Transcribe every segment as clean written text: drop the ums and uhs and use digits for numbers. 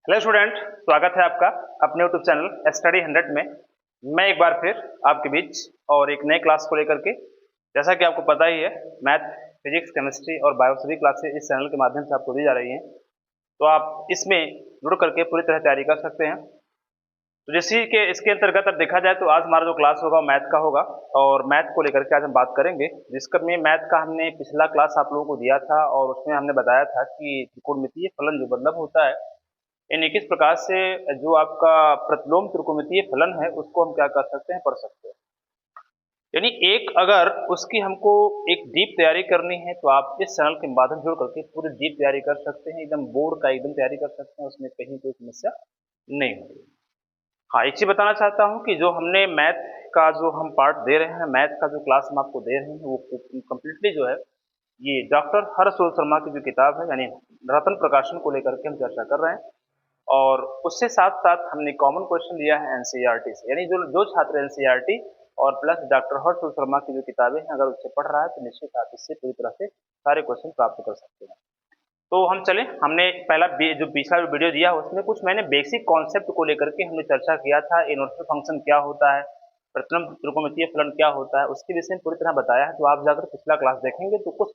Hello student, स्वागत है आपका अपने यूट्यूब चैनल स्टडी 100 में। मैं एक बार फिर आपके बीच और एक नए क्लास को लेकर के, जैसा कि आपको पता ही है, मैथ, फिजिक्स, केमिस्ट्री और बायो सभी क्लासेस इस चैनल के माध्यम से आपको दी जा रही हैं। तो आप इसमें जुड़ करके पूरी तरह तैयारी कर सकते हैं। तो जैसे कि इसके अंतर्गत अब देखा जाए तो आज हमारा जो क्लास होगा वो मैथ का होगा और मैथ को लेकर के आज हम बात करेंगे, जिसका में मैथ का हमने पिछला क्लास आप लोगों को दिया था और उसमें हमने बताया था कि त्रिकोणमितीय फलन जो मतलब होता है, यानी किस प्रकार से जो आपका प्रतिलोम त्रिकोणमितीय फलन है उसको हम क्या कर सकते हैं, पढ़ सकते हैं। यानी एक अगर उसकी हमको एक डीप तैयारी करनी है तो आप इस चैनल के माध्यम जुड़ करके पूरी डीप तैयारी कर सकते हैं, एकदम बोर्ड का एकदम तैयारी कर सकते हैं, उसमें कहीं कोई समस्या नहीं होगी। हाँ, एक चीज बताना चाहता हूँ कि जो हमने मैथ का जो हम पार्ट दे रहे हैं, मैथ का जो क्लास हम आपको दे रहे हैं वो कम्प्लीटली जो है ये डॉक्टर हर्षवर्धन शर्मा की जो किताब है यानी रतन प्रकाशन को लेकर के हम चर्चा कर रहे हैं। और उससे साथ साथ हमने कॉमन क्वेश्चन लिया है एनसीईआरटी से, यानी जो जो छात्र एनसीईआरटी और प्लस डॉक्टर हर्षवर्धन शर्मा की जो किताबें हैं अगर उससे पढ़ रहा है तो निश्चित आप इससे पूरी तरह से सारे क्वेश्चन प्राप्त कर सकते हैं। तो हम चले, हमने पहला जो पिछला जो वीडियो दिया उसमें कुछ मैंने बेसिक कॉन्सेप्ट को लेकर के हमने चर्चा किया था। इनवर्स फंक्शन क्या होता है, प्रतिलोम त्रिकोणमितीय फलन क्या होता है, उसके विषय में पूरी तरह बताया है। तो आप जाकर पिछला क्लास देखेंगे तो कुछ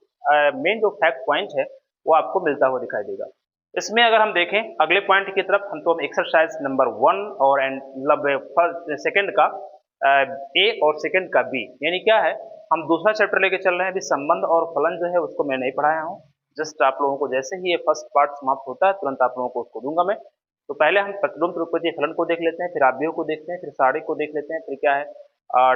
मेन जो फैक्ट पॉइंट है वो आपको मिलता हुआ दिखाई देगा। इसमें अगर हम देखें अगले पॉइंट की तरफ हम एक्सरसाइज नंबर 1 और एंड मतलब सेकंड का ए और सेकंड का बी, यानी क्या है, हम दूसरा चैप्टर लेके चल रहे हैं। अभी संबंध और फलन जो है उसको मैं नहीं पढ़ाया हूँ, जस्ट आप लोगों को जैसे ही ये फर्स्ट पार्ट समाप्त होता है तुरंत आप लोगों को उसको दूंगा मैं। तो पहले हम प्रतिलोम त्रिकोणमितीय फलन को देख लेते हैं, फिर आव्यूह को देखते हैं, फिर सारणी को देख लेते हैं, फिर क्या है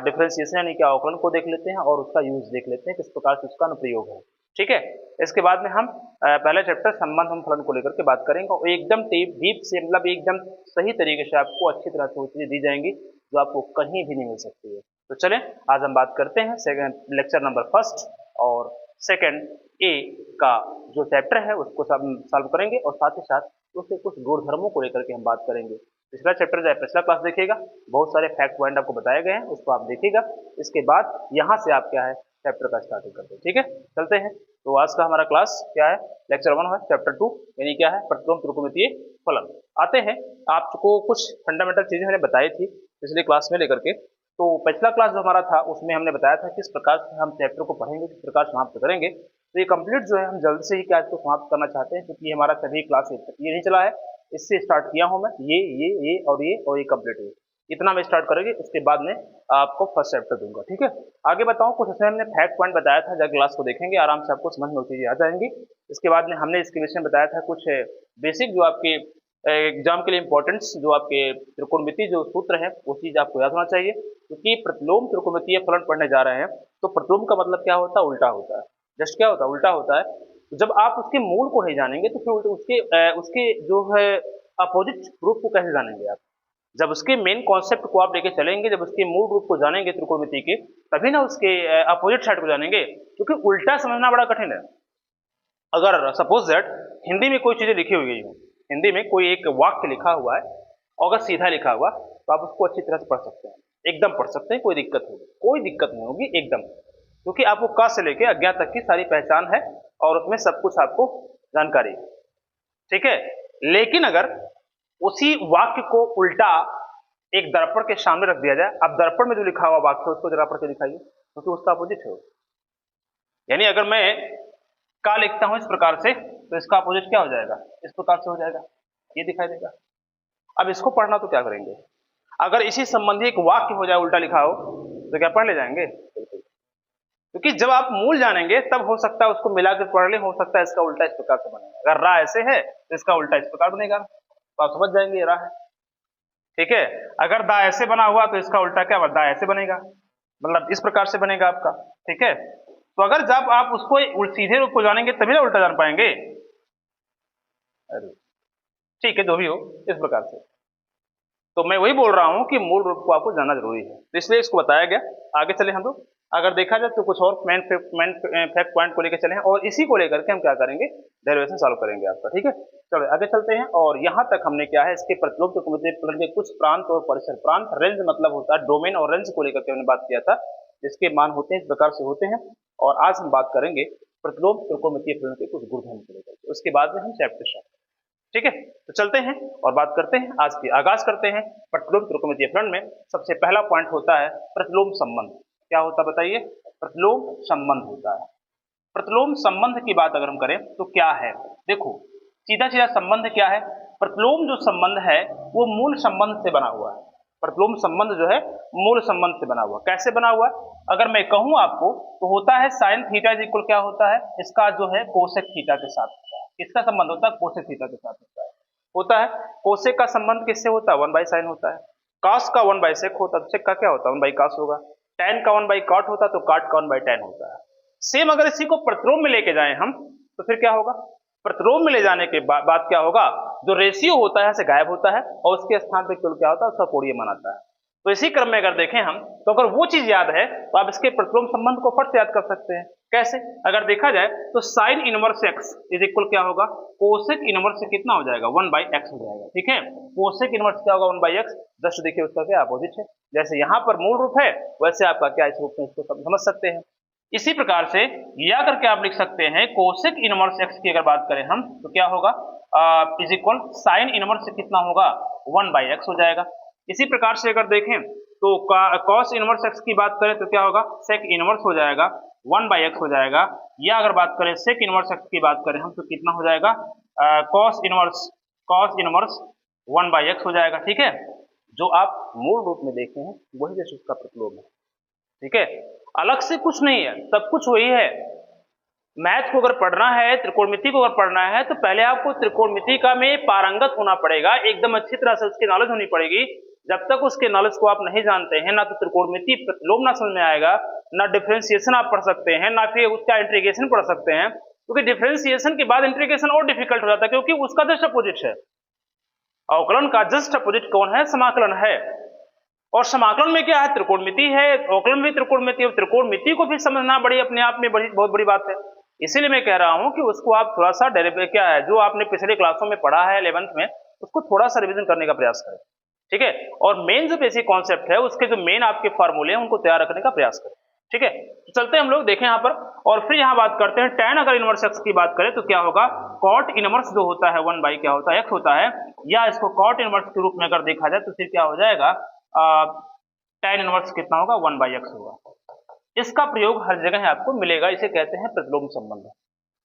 डिफरेंशिएशन यानी कि अवकलन को देख लेते हैं और उसका यूज देख लेते हैं, किस प्रकार से उसका अनुप्रयोग है। ठीक है, इसके बाद में हम पहला चैप्टर संबंध हम फलन को लेकर के बात करेंगे और एकदम डीप से मतलब एकदम सही तरीके से आपको अच्छी तरह से वो चीजें दी जाएंगी जो आपको कहीं भी नहीं मिल सकती है। तो चलें आज हम बात करते हैं सेकंड लेक्चर नंबर फर्स्ट और सेकंड ए का जो चैप्टर है उसको सॉल्व करेंगे और साथ ही साथ उसके कुछ गुणधर्मों को लेकर के हम बात करेंगे। पिछला चैप्टर जो है पिछला क्लास देखिएगा, बहुत सारे फैक्ट पॉइंट आपको बताए गए हैं, उसको आप देखिएगा। इसके बाद यहाँ से आप क्या है चैप्टर का स्टार्टिंग करते हैं। ठीक है, चलते हैं। तो आज का हमारा क्लास क्या है, लेक्चर 1 है, चैप्टर 2 यानी क्या है प्रतिलोम त्रिकोणमितीय फलन। आते हैं, आपको कुछ फंडामेंटल चीजें मैंने बताई थी पिछले क्लास में लेकर के। तो पिछला क्लास जो हमारा था उसमें हमने बताया था किस प्रकार से हम चैप्टर को पढ़ेंगे, किस प्रकार समाप्त करेंगे। तो ये कंप्लीट जो है हम जल्द से ही क्या इसको समाप्त करना चाहते हैं, क्योंकि हमारा सभी क्लास ये नहीं चला है, इससे स्टार्ट किया हूं मैं, ये और ये कंप्लीट है, इतना मैं स्टार्ट करेंगे। उसके बाद में आपको फर्स्ट चैप्टर दूंगा। ठीक है, आगे बताऊं कुछ इसमें हमने फैक्ट पॉइंट बताया था, जब क्लास को देखेंगे आराम से आपको समझ में चीजें आ जाएंगी। इसके बाद में हमने इसके विषय में बताया था कुछ बेसिक जो आपके एग्जाम के लिए इंपॉर्टेंस जो आपके त्रिकोणमितीय जो सूत्र है वो चीज आपको याद होना चाहिए, क्योंकि प्रतिलोम त्रिकोणमितीय फलन पढ़ने जा रहे हैं। तो प्रतिलोम का मतलब क्या होता है, उल्टा होता है। जस्ट क्या होता है, उल्टा होता है। तो जब आप उसके मूल को नहीं जानेंगे तो फिर उसके जो है अपोजिट रूप को कैसे जानेंगे आप। जब उसके मेन कॉन्सेप्ट को आप लेके चलेंगे, जब उसके मूल रूप को जानेंगे त्रिकोणमिति के, तभी ना उसके अपोजिट साइड को जानेंगे, क्योंकि उल्टा समझना बड़ा कठिन है। अगर सपोज दैट हिंदी में कोई चीजें लिखी हुई हो, हिंदी में कोई एक वाक्य लिखा हुआ है और अगर सीधा लिखा हुआ तो आप उसको अच्छी तरह से पढ़ सकते हैं, एकदम पढ़ सकते हैं, कोई दिक्कत होगी, कोई दिक्कत नहीं होगी एकदम, क्योंकि आपको क से लेके अज्ञा तक की सारी पहचान है और उसमें सब कुछ आपको जानकारी है। ठीक है, लेकिन अगर उसी वाक्य को उल्टा एक दर्पण के सामने रख दिया जाए, अब दर्पण में जो लिखा हुआ वाक्य उसको जरा पढ़ के दिखाइए, क्योंकि उसका अपोजिट है। यानी अगर मैं का लिखता हूं इस प्रकार से तो इसका अपोजिट क्या हो जाएगा, इस प्रकार से हो जाएगा, ये दिखाई देगा। अब इसको पढ़ना तो क्या करेंगे, अगर इसी संबंधी एक वाक्य हो जाए उल्टा लिखा हो तो क्या पढ़ ले जाएंगे, बिल्कुल। क्योंकि जब आप मूल जानेंगे तब हो सकता है उसको मिलाकर पढ़ ले, हो सकता है इसका उल्टा इस प्रकार से बनेगा। अगर रा ऐसे है तो इसका उल्टा इस प्रकार बनेगा, तो आप समझ जाएंगे ये रा है। ठीक है, अगर दा ऐसे बना हुआ तो इसका उल्टा क्या, दा ऐसे बनेगा, मतलब इस प्रकार से बनेगा आपका। ठीक है, तो अगर जब आप उसको सीधे रूप को जानेंगे तभी ना उल्टा जान पाएंगे। अरे ठीक है, जो भी हो इस प्रकार से। तो मैं वही बोल रहा हूं कि मूल रूप को आपको जानना जरूरी है, तो इसलिए इसको बताया गया। आगे चले हम लोग, अगर देखा जाए तो कुछ और मेन फैक्ट पॉइंट को लेकर चले हैं और इसी को लेकर के हम क्या करेंगे, डेरिवेशन सॉल्व करेंगे आपका। ठीक है, चलो आगे चलते हैं। और यहाँ तक हमने क्या है इसके प्रतिलोम त्रिकोणमितीय फलन के कुछ प्रांत और परिसर, प्रांत रेंज मतलब होता है डोमेन, और रेंज को लेकर के हमने बात किया था, जिसके मान होते हैं इस प्रकार से होते हैं। और आज हम बात करेंगे प्रतिलोम त्रिकोणमितीय फलन के कुछ गुणधर्म को लेकर, उसके बाद में हम चैप्टर स्टार्ट। ठीक है, तो चलते हैं और बात करते हैं, आज की आगाज करते हैं प्रतिलोम त्रिकोणमितीय फलन में। सबसे पहला पॉइंट होता है प्रतिलोम संबंध। क्या होता है बताइए? प्रतिलोम संबंध होता है। प्रतिलोम संबंध की बात अगर हम करें तो क्या है, देखो सीधा सीधा संबंध क्या है, प्रतिलोम जो संबंध है वो मूल संबंध से बना हुआ है। प्रतिलोम संबंध जो है मूल संबंध से बना हुआ, कैसे बना हुआ? अगर मैं कहूं आपको तो होता है साइन थीटा इज इक्वल क्या होता है, इसका जो है कोसेक थीटा के साथ होता है। किसका संबंध होता है? कोसेक थीटा के साथ होता है। कोसेक का संबंध किससे होता है? 1 बाई साइन होता है। कॉस का 1 बाई सेक होता है तो सेक का क्या होता है? 1 बाई कॉस होगा। tan का 1 बाई कॉट होता है तो कॉट का 1 बाई tan होता है। सेम अगर इसी को प्रतिलोम में लेके जाएं हम तो फिर क्या होगा? प्रतिलोम में ले जाने के बाद क्या होगा, जो रेशियो होता है से गायब होता है और उसके स्थान पे केवल क्या होता है? उसका कोणीय मान आता है। तो इसी क्रम में अगर देखें हम तो अगर वो चीज याद है तो आप इसके प्रतिलोम संबंध को फट से याद कर सकते हैं। कैसे? अगर देखा जाए तो sine inverse x is equal क्या होगा? कोसेक इनवर्स से कितना हो जाएगा? 1 बाई एक्स हो जाएगा। ठीक है, कोसेक इनवर्स क्या होगा? 1 बाई एक्स। जस्ट देखिए उसका क्या अपोजिट है, जैसे यहाँ पर मूल रूप है वैसे आपका क्या इस रूप में इसको समझ सकते हैं। इसी प्रकार से या करके आप लिख सकते हैं कोसेक इनवर्स एक्स की अगर बात करें हम तो क्या होगा? इज इक्वल साइन इनवर्स से कितना होगा? 1 बाई एक्स हो जाएगा। इसी प्रकार से अगर देखें तो कॉस इनवर्स एक्स की बात करें तो क्या होगा? सेक इनवर्स हो जाएगा, 1 बाई एक्स हो जाएगा। या अगर बात करें सेक इनवर्स एक्स की बात करें हम तो कितना हो जाएगा? कॉस इनवर्स 1 बाई एक्स हो जाएगा। ठीक है, जो आप मूल रूप में देखे हैं वही जैसे उसका प्रतिलोम है। ठीक है, अलग से कुछ नहीं है, सब कुछ वही है। मैथ को अगर पढ़ना है, त्रिकोणमिति को अगर पढ़ना है तो पहले आपको त्रिकोणमिति का में पारंगत होना पड़ेगा, एकदम अच्छी तरह से उसकी नॉलेज होनी पड़ेगी। जब तक उसके नॉलेज को आप नहीं जानते हैं ना तो त्रिकोणमिति प्रतिलोम ना समझ में आएगा, ना डिफरेंशिएशन आप पढ़ सकते हैं, ना फिर उसका इंटीग्रेशन पढ़ सकते हैं, क्योंकि डिफरेंशिएशन के बाद इंटीग्रेशन और डिफिकल्ट हो जाता है क्योंकि उसका जस्ट अपोजिट है। अवकलन का जस्ट अपोजिट कौन है? समाकलन है। और समाकलन में क्या है? त्रिकोणमिति है। अवकलन भी त्रिकोणमिति है। त्रिकोणमिति को भी समझना बड़ी अपने आप में बहुत बड़ी बात है। इसीलिए मैं कह रहा हूं कि उसको आप थोड़ा सा क्या है जो आपने पिछले क्लासों में पढ़ा है 11th में, उसको थोड़ा सा रिवीजन करने का प्रयास करें। ठीक है, और मेन जो बेसिक कॉन्सेप्ट है उसके जो मेन आपके फॉर्मूले हैं उनको तैयार रखने का प्रयास करें। ठीक है, तो चलते हैं हम लोग देखें यहाँ पर और फिर यहाँ बात करते हैं tan अगर इनवर्स एक्स की बात करें तो क्या होगा? कॉट इनवर्स जो होता है 1 बाई क्या होता है? एक्स होता है। या इसको कॉट इनवर्स के रूप में अगर देखा जाए तो फिर क्या हो जाएगा? tan इनवर्स कितना होगा? 1 बाई एक्स होगा। इसका प्रयोग हर जगह आपको मिलेगा, इसे कहते हैं प्रतिलोम संबंध।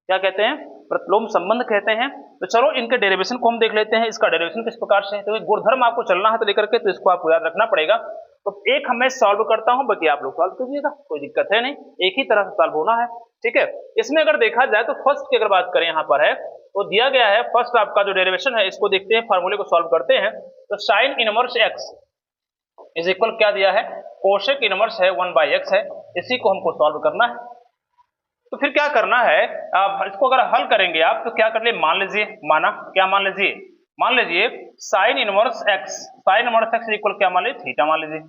क्या कहते हैं? प्रतिलोम संबंध कहते हैं। तो चलो इनके डेरिवेशन को हम देख लेते हैं। इसका डेरिवेशन किस प्रकार से है, तो गुणधर्म आपको चलना है तो लेकर के, तो इसको आपको याद रखना पड़ेगा। तो एक मैं सॉल्व करता हूं, बाकी आप लोग सॉल्व कीजिएगा, कोई दिक्कत है नहीं, एक ही तरह से सॉल्व होना है। ठीक है, इसमें अगर देखा जाए तो फर्स्ट की अगर बात करें यहाँ पर है तो दिया गया है फर्स्ट आपका जो डेरिवेशन है, इसको देखते हैं, फार्मूले को सॉल्व करते हैं। तो sine inverse x is equal क्या दिया है? कोसेक इनवर्स है 1 बाई एक्स है। इसी को हमको सॉल्व करना है। तो फिर क्या करना है, इसको अगर हल करेंगे आप तो क्या कर ले, मान लीजिए, माना क्या मान लीजिए, मान लीजिए साइन इनवर्स एक्स इक्वल क्या मान लीजिए? थीटा मान लीजिए।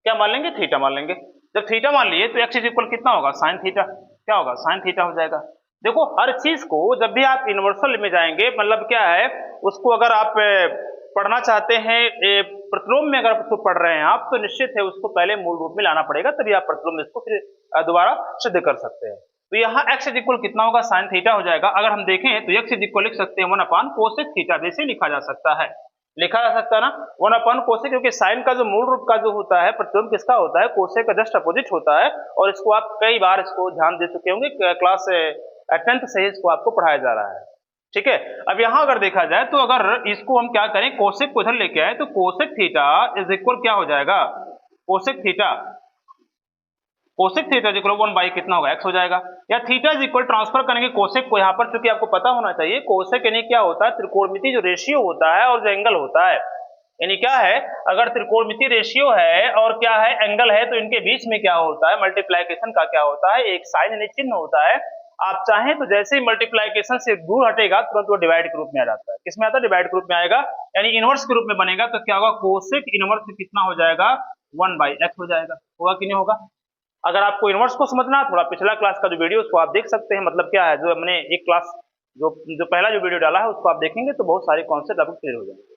क्या मान लेंगे? थीटा मान लेंगे। जब थीटा मान लिए तो एक्स इज इक्वल कितना होगा? Sine theta. क्या होगा? साइन थीटा हो जाएगा। देखो हर चीज को जब भी आप इन्वर्सल में जाएंगे, मतलब क्या है, उसको अगर आप पढ़ना चाहते हैं प्रतिलोम में अगर उसको पढ़ रहे हैं आप तो निश्चित है उसको पहले मूल रूप में लाना पड़ेगा, तभी आप प्रतिलोम में इसको फिर दोबारा सिद्ध कर सकते हैं। तो यहाँ x इज इक्वल कितना होगा? साइन थीटा हो जाएगा। अगर हम देखें तो x इज इक्वल लिख सकते हैं 1 अपान कोसेक थीटा, जैसे लिखा जा सकता है, लिखा जा सकता है ना 1 अपान कोसेक, क्योंकि साइन का जो मूल रूप का जो होता है प्रतिलोम किसका होता है? कोसेक का जस्ट अपोजिट होता है। और इसको आप कई बार इसको ध्यान दे चुके होंगे, क्लास 10th से इसको आपको पढ़ाया जा रहा है। ठीक है, अब यहाँ अगर देखा जाए तो अगर इसको हम क्या करें, कोसेक को इधर लेके आए तो कोसेक थीटा इज इक्वल क्या हो जाएगा? Cosec theta is equal 1 by कितना होगा? x हो जाएगा। या थीटा इज इक्वल ट्रांसफर करेंगे कोसेक को यहाँ पर, क्योंकि आपको पता होना चाहिए कोसेक यानी क्या होता है? त्रिकोणमिति जो रेशियो होता है और जो एंगल होता है, यानी क्या है, अगर त्रिकोणमिति रेशियो है और क्या है, एंगल है, तो इनके बीच में क्या होता है? मल्टीप्लाइकेशन का क्या होता है? एक साइन यानी चिन्ह होता है। आप चाहें तो जैसे ही मल्टीप्लाइकेशन से दूर हटेगा तुरंत वो डिवाइड के रूप में आ जाता है। किसमें आता है? डिवाइड के रूप में आएगा, यानी इनवर्स के रूप में बनेगा। तो क्या होगा? कोसेक इनवर्स कितना हो जाएगा? 1 बाई एक्स हो जाएगा। होगा कि नहीं होगा? अगर आपको इनवर्स को समझना, थोड़ा पिछला क्लास का जो वीडियो उसको आप देख सकते हैं, मतलब क्या है, जो हमने एक क्लास जो पहला जो वीडियो डाला है उसको आप देखेंगे तो बहुत सारे कॉन्सेप्ट आपको क्लियर हो जाएंगे।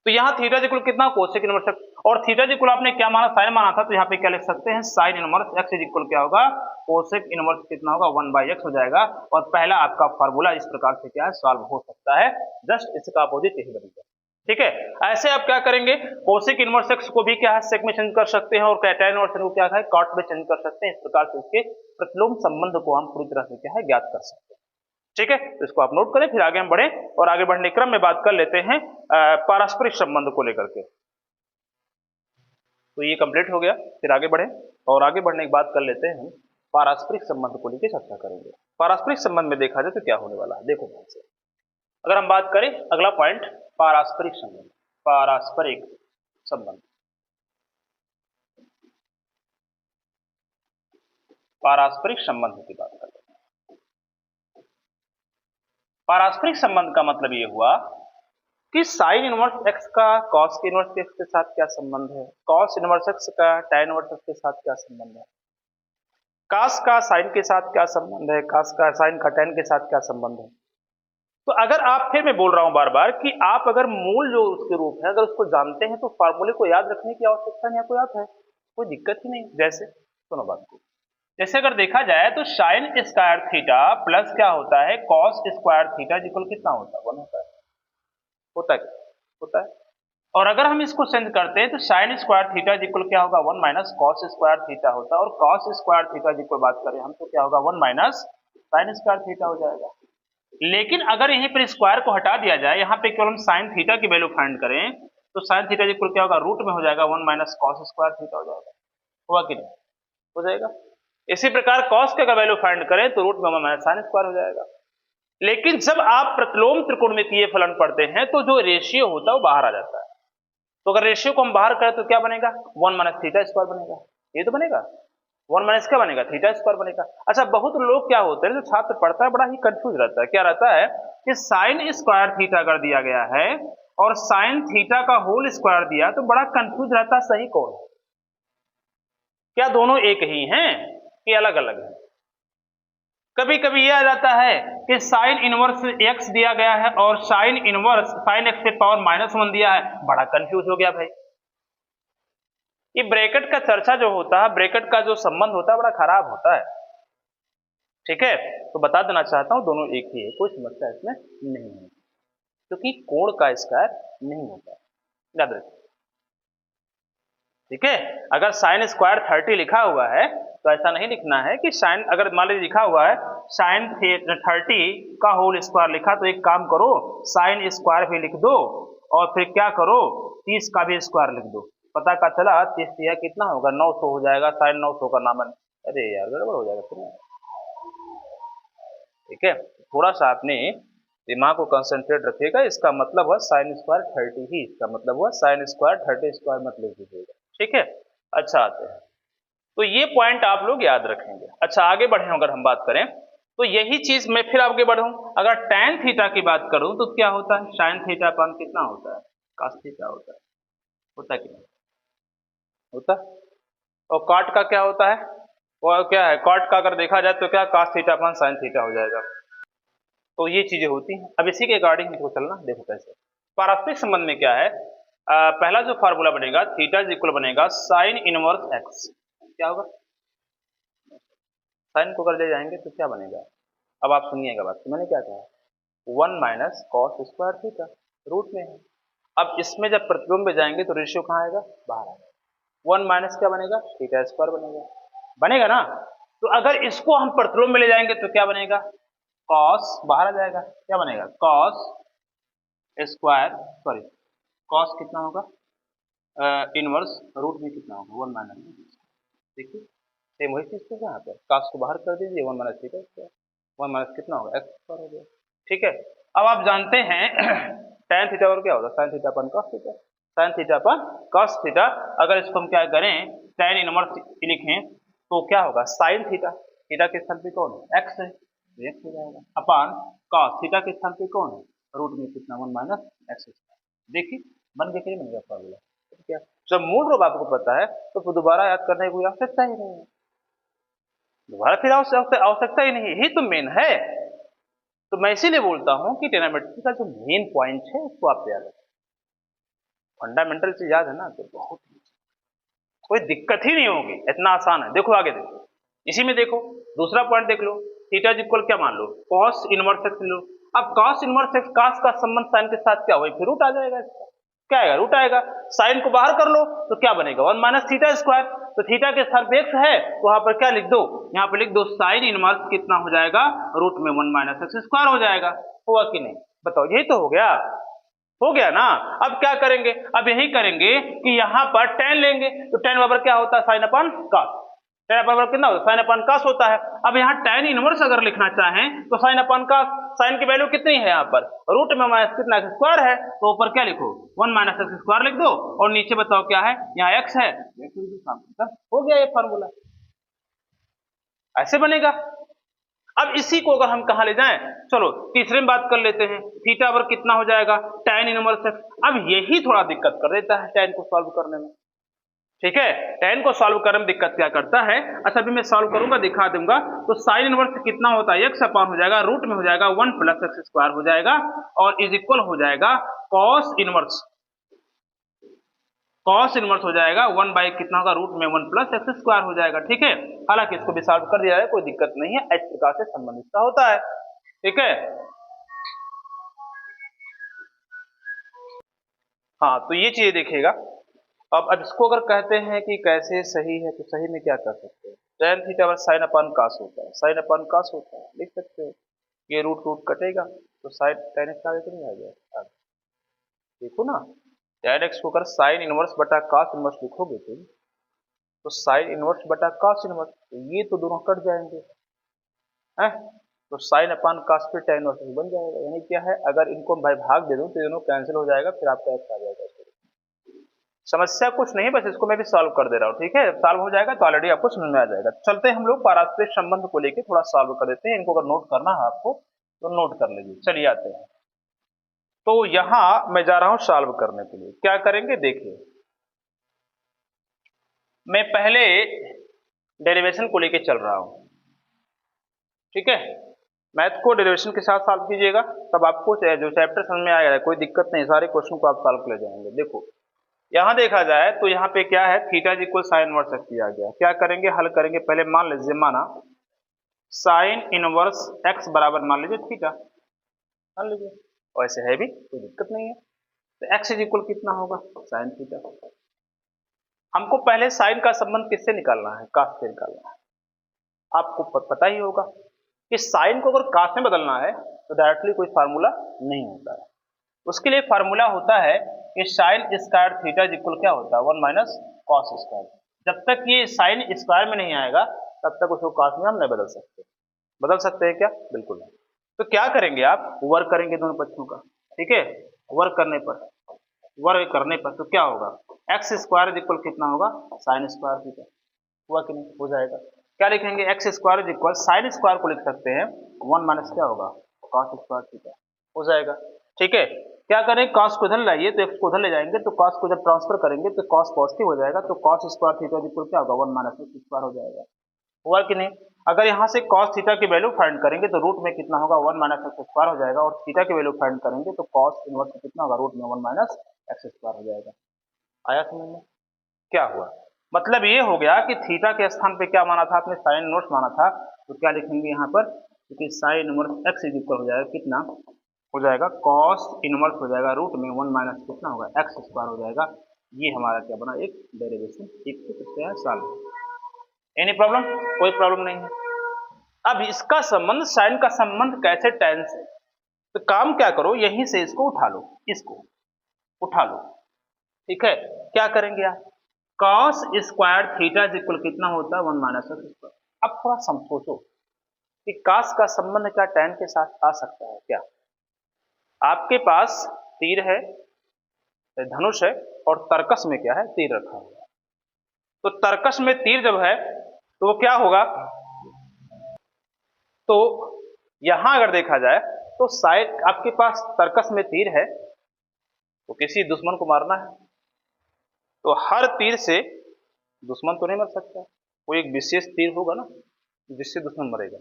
तो यहाँ थीटा इक्वल कितना, कोसेक इनवर्स एक्स, और थीटा इक्वल आपने क्या माना, साइन माना था, तो यहाँ पे क्या लिख सकते हैं, साइन इनवर्स एक्स इक्वल क्या होगा, कोसेक इनवर्स कितना होगा, 1/x हो जाएगा। और पहला आपका फार्मूला इस प्रकार से क्या है, सॉल्व हो सकता है, जस्ट इसका अपोजिट यही बनेगा। ठीक है, ऐसे आप क्या करेंगे, कोसेक इनवर्स एक्स को भी क्या है, सेक में चेंज कर सकते हैं, और tan इनवर्स को क्या है, कॉट में चेंज कर सकते हैं। इस प्रकार से इसके प्रतिलोम संबंध को हम पूरी तरह से क्या है, ज्ञात कर सकते हैं। ठीक है, तो इसको आप नोट करें, फिर आगे हम बढ़े, और आगे बढ़ने क्रम में बात कर लेते हैं पारस्परिक संबंध को लेकर के। तो ये कंप्लीट हो गया, फिर आगे बढ़े, और आगे बढ़ने की बात कर लेते हैं हम पारस्परिक संबंध को लेकर चर्चा करेंगे। पारस्परिक संबंध में देखा जाए तो क्या होने वाला है, देखो ध्यान से। अगर हम बात करें अगला पॉइंट, पारस्परिक संबंध, पारस्परिक संबंध, पारस्परिक संबंध की बात करते हैं। पारस्परिक संबंध का मतलब ये हुआ कि साइन इनवर्स एक्स का कॉस इनवर्स एक्स के साथ क्या संबंध है, कॉस इनवर्स एक्स का tan इनवर्स एक्स के साथ क्या संबंध है, कॉस का साइन के साथ क्या संबंध है, कॉस का साइन का tan के साथ क्या संबंध है। तो अगर आप, फिर मैं बोल रहा हूं बार बार कि आप अगर मूल जो उसके रूप है अगर उसको जानते हैं तो फार्मूले को याद रखने की आवश्यकता नहीं आपको, याद है, कोई दिक्कत ही नहीं। जैसे सुनो बात को, जैसे अगर देखा जाए तो साइन स्क्वायर थीटा प्लस क्या होता है, कॉस स्क्वायर थीटा इक्वल कितना होता है, 1 होता है, होता है, होता है। और अगर हम इसको चेंज करते हैं तो साइन स्क्वायर थीटा इक्वल क्या होगा, 1 माइनस कॉस स्क्वायर थीटा होता है, और कॉस स्क्वायर थीटा इक्वल बात करें हम तो क्या होगा, 1 माइनस साइन स्क्वायर थीटा हो जाएगा। लेकिन अगर यहीं पर स्क्वायर को हटा दिया जाए, यहाँ पे केवल हम साइन थीटा की वैल्यू फाइंड करें तो साइन थीटा इक्वल क्या होगा, रूट में हो जाएगा 1 माइनस कॉस स्क्वायर थीटा हो जाएगा, हुआ कि नहीं, हो जाएगा। इसी प्रकार कॉस का वैल्यू फाइंड करें तो रूट में 1 माइनस साइन स्क्वायर हो जाएगा। लेकिन जब आप प्रतिलोम त्रिकोणमितीय फलन पढ़ते हैं तो जो रेशियो होता है वो बाहर आ जाता है। तो अगर रेशियो को हम बाहर करें तो क्या बनेगा, 1 माइनस थीटा स्क्वायर बनेगा, ये तो बनेगा, 1 माइनस क्या बनेगा, थीटा स्क्वायर बनेगा। अच्छा, बहुत लोग क्या होते हैं, जो छात्र पढ़ता है बड़ा ही कंफ्यूज रहता है, क्या रहता है कि साइन स्क्वायर थीटा अगर दिया गया है और साइन थीटा का होल स्क्वायर दिया तो बड़ा कंफ्यूज रहता है, सही कौन है, क्या दोनों एक ही हैं कि अलग अलग है। कभी कभी यह आ जाता है कि साइन इनवर्स एक्स दिया गया है और साइन इनवर्स साइन एक्स के पावर -1 दिया है, बड़ा कंफ्यूज हो गया भाई। ये ब्रैकेट का चर्चा जो होता है, ब्रैकेट का जो संबंध होता है बड़ा खराब होता है। ठीक है, तो बता देना चाहता हूं दोनों एक ही है, कोई समस्या इसमें नहीं है, क्योंकि कोण का स्क्वायर नहीं होता, याद रखिए। ठीक है, अगर साइन स्क्वायर 30 लिखा हुआ है तो ऐसा नहीं लिखना है कि साइन, अगर मान लीजिए लिखा हुआ है साइन 30 का होल स्क्वायर लिखा तो एक काम करो साइन स्क्वायर भी लिख दो और फिर क्या करो 30 का भी स्क्वायर लिख दो, पता का चला 30 यह कितना होगा, 900 हो जाएगा, साइन 900 का नाम, अरे यार गड़बड़ हो जाएगा फिर। ठीक है, थोड़ा सा आपने दिमाग को कंसंट्रेट रखिएगा, इसका मतलब है साइन स्क्वायर 30 ही, इसका मतलब हुआ साइन स्क्वायर 30 स्क्वायर मत लिख दीजिएगा। ठीक है, अच्छा आते हैं, तो ये पॉइंट आप लोग याद रखेंगे। अच्छा आगे बढ़े, अगर हम बात करें तो यही चीज मैं फिर आगे बढ़ूं, अगर tan थीटा की बात करूं तो क्या होता है, साइन थीटा अपन कितना होता है, cos थीटा होता है कि नहीं होता, और कॉट का क्या होता है, वो क्या है, कॉट का अगर देखा जाए तो क्या cos थीटा अपन साइन थीटा हो जाएगा। तो ये चीजें होती हैं। अब इसी के अकॉर्डिंग हमको चलना, देखो कैसे पारस्परिक संबंध में क्या है, पहला जो फार्मूला बनेगा थीटा इक्वल बनेगा साइन इनवर्स एक्स, क्या होगा, साइन को अगर ले जाएंगे तो क्या बनेगा, अब आप सुनिएगा बात, तो मैंने क्या कहा, 1 minus cos square theta, root में है। अब इसमें जब प्रतिलोम में जाएंगे तो रेशियो कहाँ आएगा, बाहर आएगा, 1 माइनस क्या बनेगा, थीटा स्क्वायर बनेगा, बनेगा ना। तो अगर इसको हम प्रतिलोम में ले जाएंगे तो क्या बनेगा, कॉस बाहर आ जाएगा, क्या बनेगा, कॉस स्क्वायर, सॉरी कॉस कितना होगा, इनवर्स रूट में कितना होगा, 1 माइनस, देखिए सेम वही चीज तो यहाँ पर कॉस को बाहर कर दीजिए, 1 माइनस थीटा स्क्वायर, 1 माइनस कितना होगा, एक्स स्क्वायर हो गया। ठीक है, अब आप जानते हैं tan थीटा और क्या होगा, साइन थीटा अपन कॉस थीटा, साइन थीटा अपन कॉस थीटा, अगर इसको हम क्या करें tan इनवर्स लिखें तो क्या होगा, साइन थीटा, थीटा के स्थान पे कौन है, एक्स है, एक्स हो जाएगा, अपन कॉस थीटा के स्थान पे कौन है, रूट में कितना, 1 माइनस एक्स स्क्वायर। देखिए बन गया कि नहीं बन गया फॉर्मूला, क्या जब मूल रूप आपको पता है तो दोबारा याद करने की कोई आवश्यकता ही नहीं है, दोबारा फिर आवश्यकता ही नहीं, यही तो मेन है। तो मैं इसीलिए बोलता हूं कि ट्रिग्नोमेट्री का जो मेन पॉइंट है उसको आप याद रखें। फंडामेंटल चीज याद है ना तो बहुत कोई दिक्कत ही नहीं होगी, इतना आसान है। देखो आगे देखो, इसी में देखो दूसरा पॉइंट देख लो, थीटा इज इक्वल क्या मान लो, कॉस इनवर्स एक्स लो। अब कॉस इनवर्स एक्स, कॉस का संबंध साइन के साथ क्या होगा, फिर रूट आ जाएगा इसका। क्या आएगा, रूट आएगा। साइन को बाहर कर लो तो क्या बनेगा, 1 माइनस थीटा स्क्वायर। तो थीटा के स्थान पे एक्स है तो वहां पर क्या लिख दो, यहाँ पे लिख दो साइन इनवर्स कितना हो जाएगा, रूट में 1 माइनस एक्स स्क्वायर हो जाएगा। हुआ कि नहीं बताओ, यही तो हो गया, हो गया ना। अब क्या करेंगे, अब यही करेंगे कि यहां पर tan लेंगे, तो tan बराबर क्या होता है, साइन अपॉन कॉस। tan बराबर कितना होता है, साइन अपॉन कॉस होता है। अब यहाँ tan इनवर्स अगर लिखना चाहें तो साइन अपॉन कॉस, साइन की वैल्यू कितनी है यहाँ पर, रूट में माइनस कितना एक्स स्क्वायर है, तो ऊपर क्या लिखो 1 माइनस एक्स स्क्वायर लिख दो, और नीचे बताओ क्या है, यहाँ x है, हो गया ये फॉर्मूला, ऐसे बनेगा। अब इसी को अगर हम कहां ले जाएं, चलो तीसरे में बात कर लेते हैं, थीटा पर कितना हो जाएगा, tan इनवर्स एक्स। अब यही थोड़ा दिक्कत कर देता है tan को सॉल्व करने में, ठीक है। tan को सॉल्व करने में दिक्कत क्या करता है, अच्छा अभी मैं सॉल्व करूंगा दिखा दूंगा। तो साइन इनवर्स कितना होता है, x अपॉन हो जाएगा रूट में हो जाएगा 1 प्लस एक्स स्क्वायर हो जाएगा, और इज इक्वल हो जाएगा कॉस इनवर्स, कॉस इनवर्स हो जाएगा 1 बाई कितना होगा, रूट में 1 प्लस एक्स स्क्वायर हो जाएगा, ठीक है। हालांकि इसको भी सॉल्व कर दिया है, कोई दिक्कत नहीं है, इस प्रकार से संबंधित का होता है, ठीक है। हाँ तो ये चीज देखिएगा। अब इसको अगर कहते हैं कि कैसे सही है, तो सही में क्या कर सकते हैं, tan थीटा बस साइन अपॉन कॉस होता है, साइन अपॉन कॉस होता है, लिख सकते हो। ये रूट रूट कटेगा तो साइन tan एक्स आगे तो नहीं आ गया, देखो ना, tan एक्स को अगर साइन इनवर्स बटा कॉस इनवर्स लिखोगे तो साइन इनवर्स बटा कॉस इनवर्स, तो ये तो दोनों कट जाएंगे हैं, तो साइन अपॉन कॉस पे tan इनवर्स बन जाएगा। यानी क्या है, अगर इनको भाई भाग दे दूं तो दोनों कैंसिल हो जाएगा, फिर आपका एक्स आ जाएगा। समस्या कुछ नहीं, बस इसको मैं भी सॉल्व कर दे रहा हूँ, ठीक है। सॉल्व हो जाएगा तो ऑलरेडी आपको समझ में आ जाएगा। चलते हैं हम लोग पारस्परिक संबंध को लेके थोड़ा सॉल्व कर देते हैं, इनको अगर नोट करना है आपको तो नोट कर लीजिए। चलिए आते हैं, तो यहां मैं जा रहा हूं सॉल्व करने के लिए। क्या करेंगे देखिए, मैं पहले डेरिवेशन को लेके चल रहा हूं, ठीक है। मैथ को डेरिवेशन के साथ सॉल्व कीजिएगा, तब आपको जो चैप्टर समझ में आएगा, कोई दिक्कत नहीं, सारे क्वेश्चन को आप सॉल्व कर ले जाएंगे। देखो यहां देखा जाए तो यहाँ पे क्या है, theta equal sine inverse x दिया गया। क्या करेंगे, हल करेंगे। पहले मान लीजिए, माना साइन इनवर्स एक्स बराबर मान लीजिए थीटा, मान लीजिए, वैसे है भी कोई दिक्कत नहीं है। तो एक्स इज इक्वल कितना होगा, साइन थीटा। हमको पहले साइन का संबंध किससे निकालना है, कॉस से निकालना है। आपको पता ही होगा कि साइन को अगर कॉस में बदलना है तो डायरेक्टली कोई फार्मूला नहीं होता है, उसके लिए फार्मूला होता है कि साइन स्क्वायर थीटा इक्वल क्या होता है, 1 माइनस कॉस स्क्वायर। जब तक ये साइन स्क्वायर में नहीं आएगा तब तक उसको कॉस में हम नहीं बदल सकते। बदल सकते हैं क्या, बिल्कुल नहीं। तो क्या करेंगे आप, वर्क करेंगे दोनों पक्षों का, ठीक है। वर्क करने पर तो क्या होगा, एक्स स्क्वायर इक्वल कितना होगा, साइन स्क्वायर थीटा। हुआ कि नहीं, हो जाएगा। क्या लिखेंगे, x square equal sine square को लिख सकते हैं 1 माइनस क्या होगा, कॉस स्क्वायर थीटा, हो जाएगा, ठीक है। क्या करें, कॉस को इधर लाइए तो एक्स को उधर ले जाएंगे, तो कॉस को जब ट्रांसफर करेंगे तो कॉस पॉजिटिव हो जाएगा, तो कॉस स्क्वायर थीटा इक्वल क्या होगा, 1 माइनस एक्स स्क्वायर हो जाएगा। हुआ कि नहीं। अगर यहाँ से कॉस थीटा की वैल्यू फाइंड करेंगे तो रूट में कितना होगा, 1 माइनस एक्स स्क्वायर हो जाएगा, और थीटा की वैल्यू फाइंड करेंगे तो कॉस इनवर्स कितना होगा, रूट में 1 माइनस एक्स स्क्वायर हो जाएगा। आया समझ में, क्या हुआ, मतलब ये हो गया कि थीटा के स्थान पे क्या माना था आपने, साइन इनवर्स माना था, तो क्या लिखेंगे यहाँ पर, क्योंकि साइन इनवर्स एक्स इक्वल हो जाएगा कितना, हो जाएगा कॉस इनवर्स हो जाएगा रूट में 1 माइनस कितना होगा, एक्स स्क्वायर हो जाएगा। ये हमारा क्या बना, एक डेरिवेशन, एक सकते हैं सॉल्व। एनी प्रॉब्लम, कोई प्रॉब्लम नहीं है। अब इसका संबंध, साइन का संबंध कैसे tan से, तो काम क्या करो, यहीं से इसको उठा लो, इसको उठा लो, ठीक है। क्या करेंगे आप, कॉस स्क्वायर थीटा इक्वल कितना होता है, 1 माइनस एक्स स्क्वायर। अब थोड़ा सोचो कि कॉस का संबंध क्या tan के साथ आ सकता है क्या। आपके पास तीर है, धनुष है, और तर्कस में क्या है, तीर रखा हुआ है। तो तर्कस में तीर जब है तो वो क्या होगा, तो यहां अगर देखा जाए तो साइड आपके पास तर्कस में तीर है, तो किसी दुश्मन को मारना है, तो हर तीर से दुश्मन तो नहीं मर सकता, कोई एक विशेष तीर होगा ना जिससे दुश्मन मरेगा।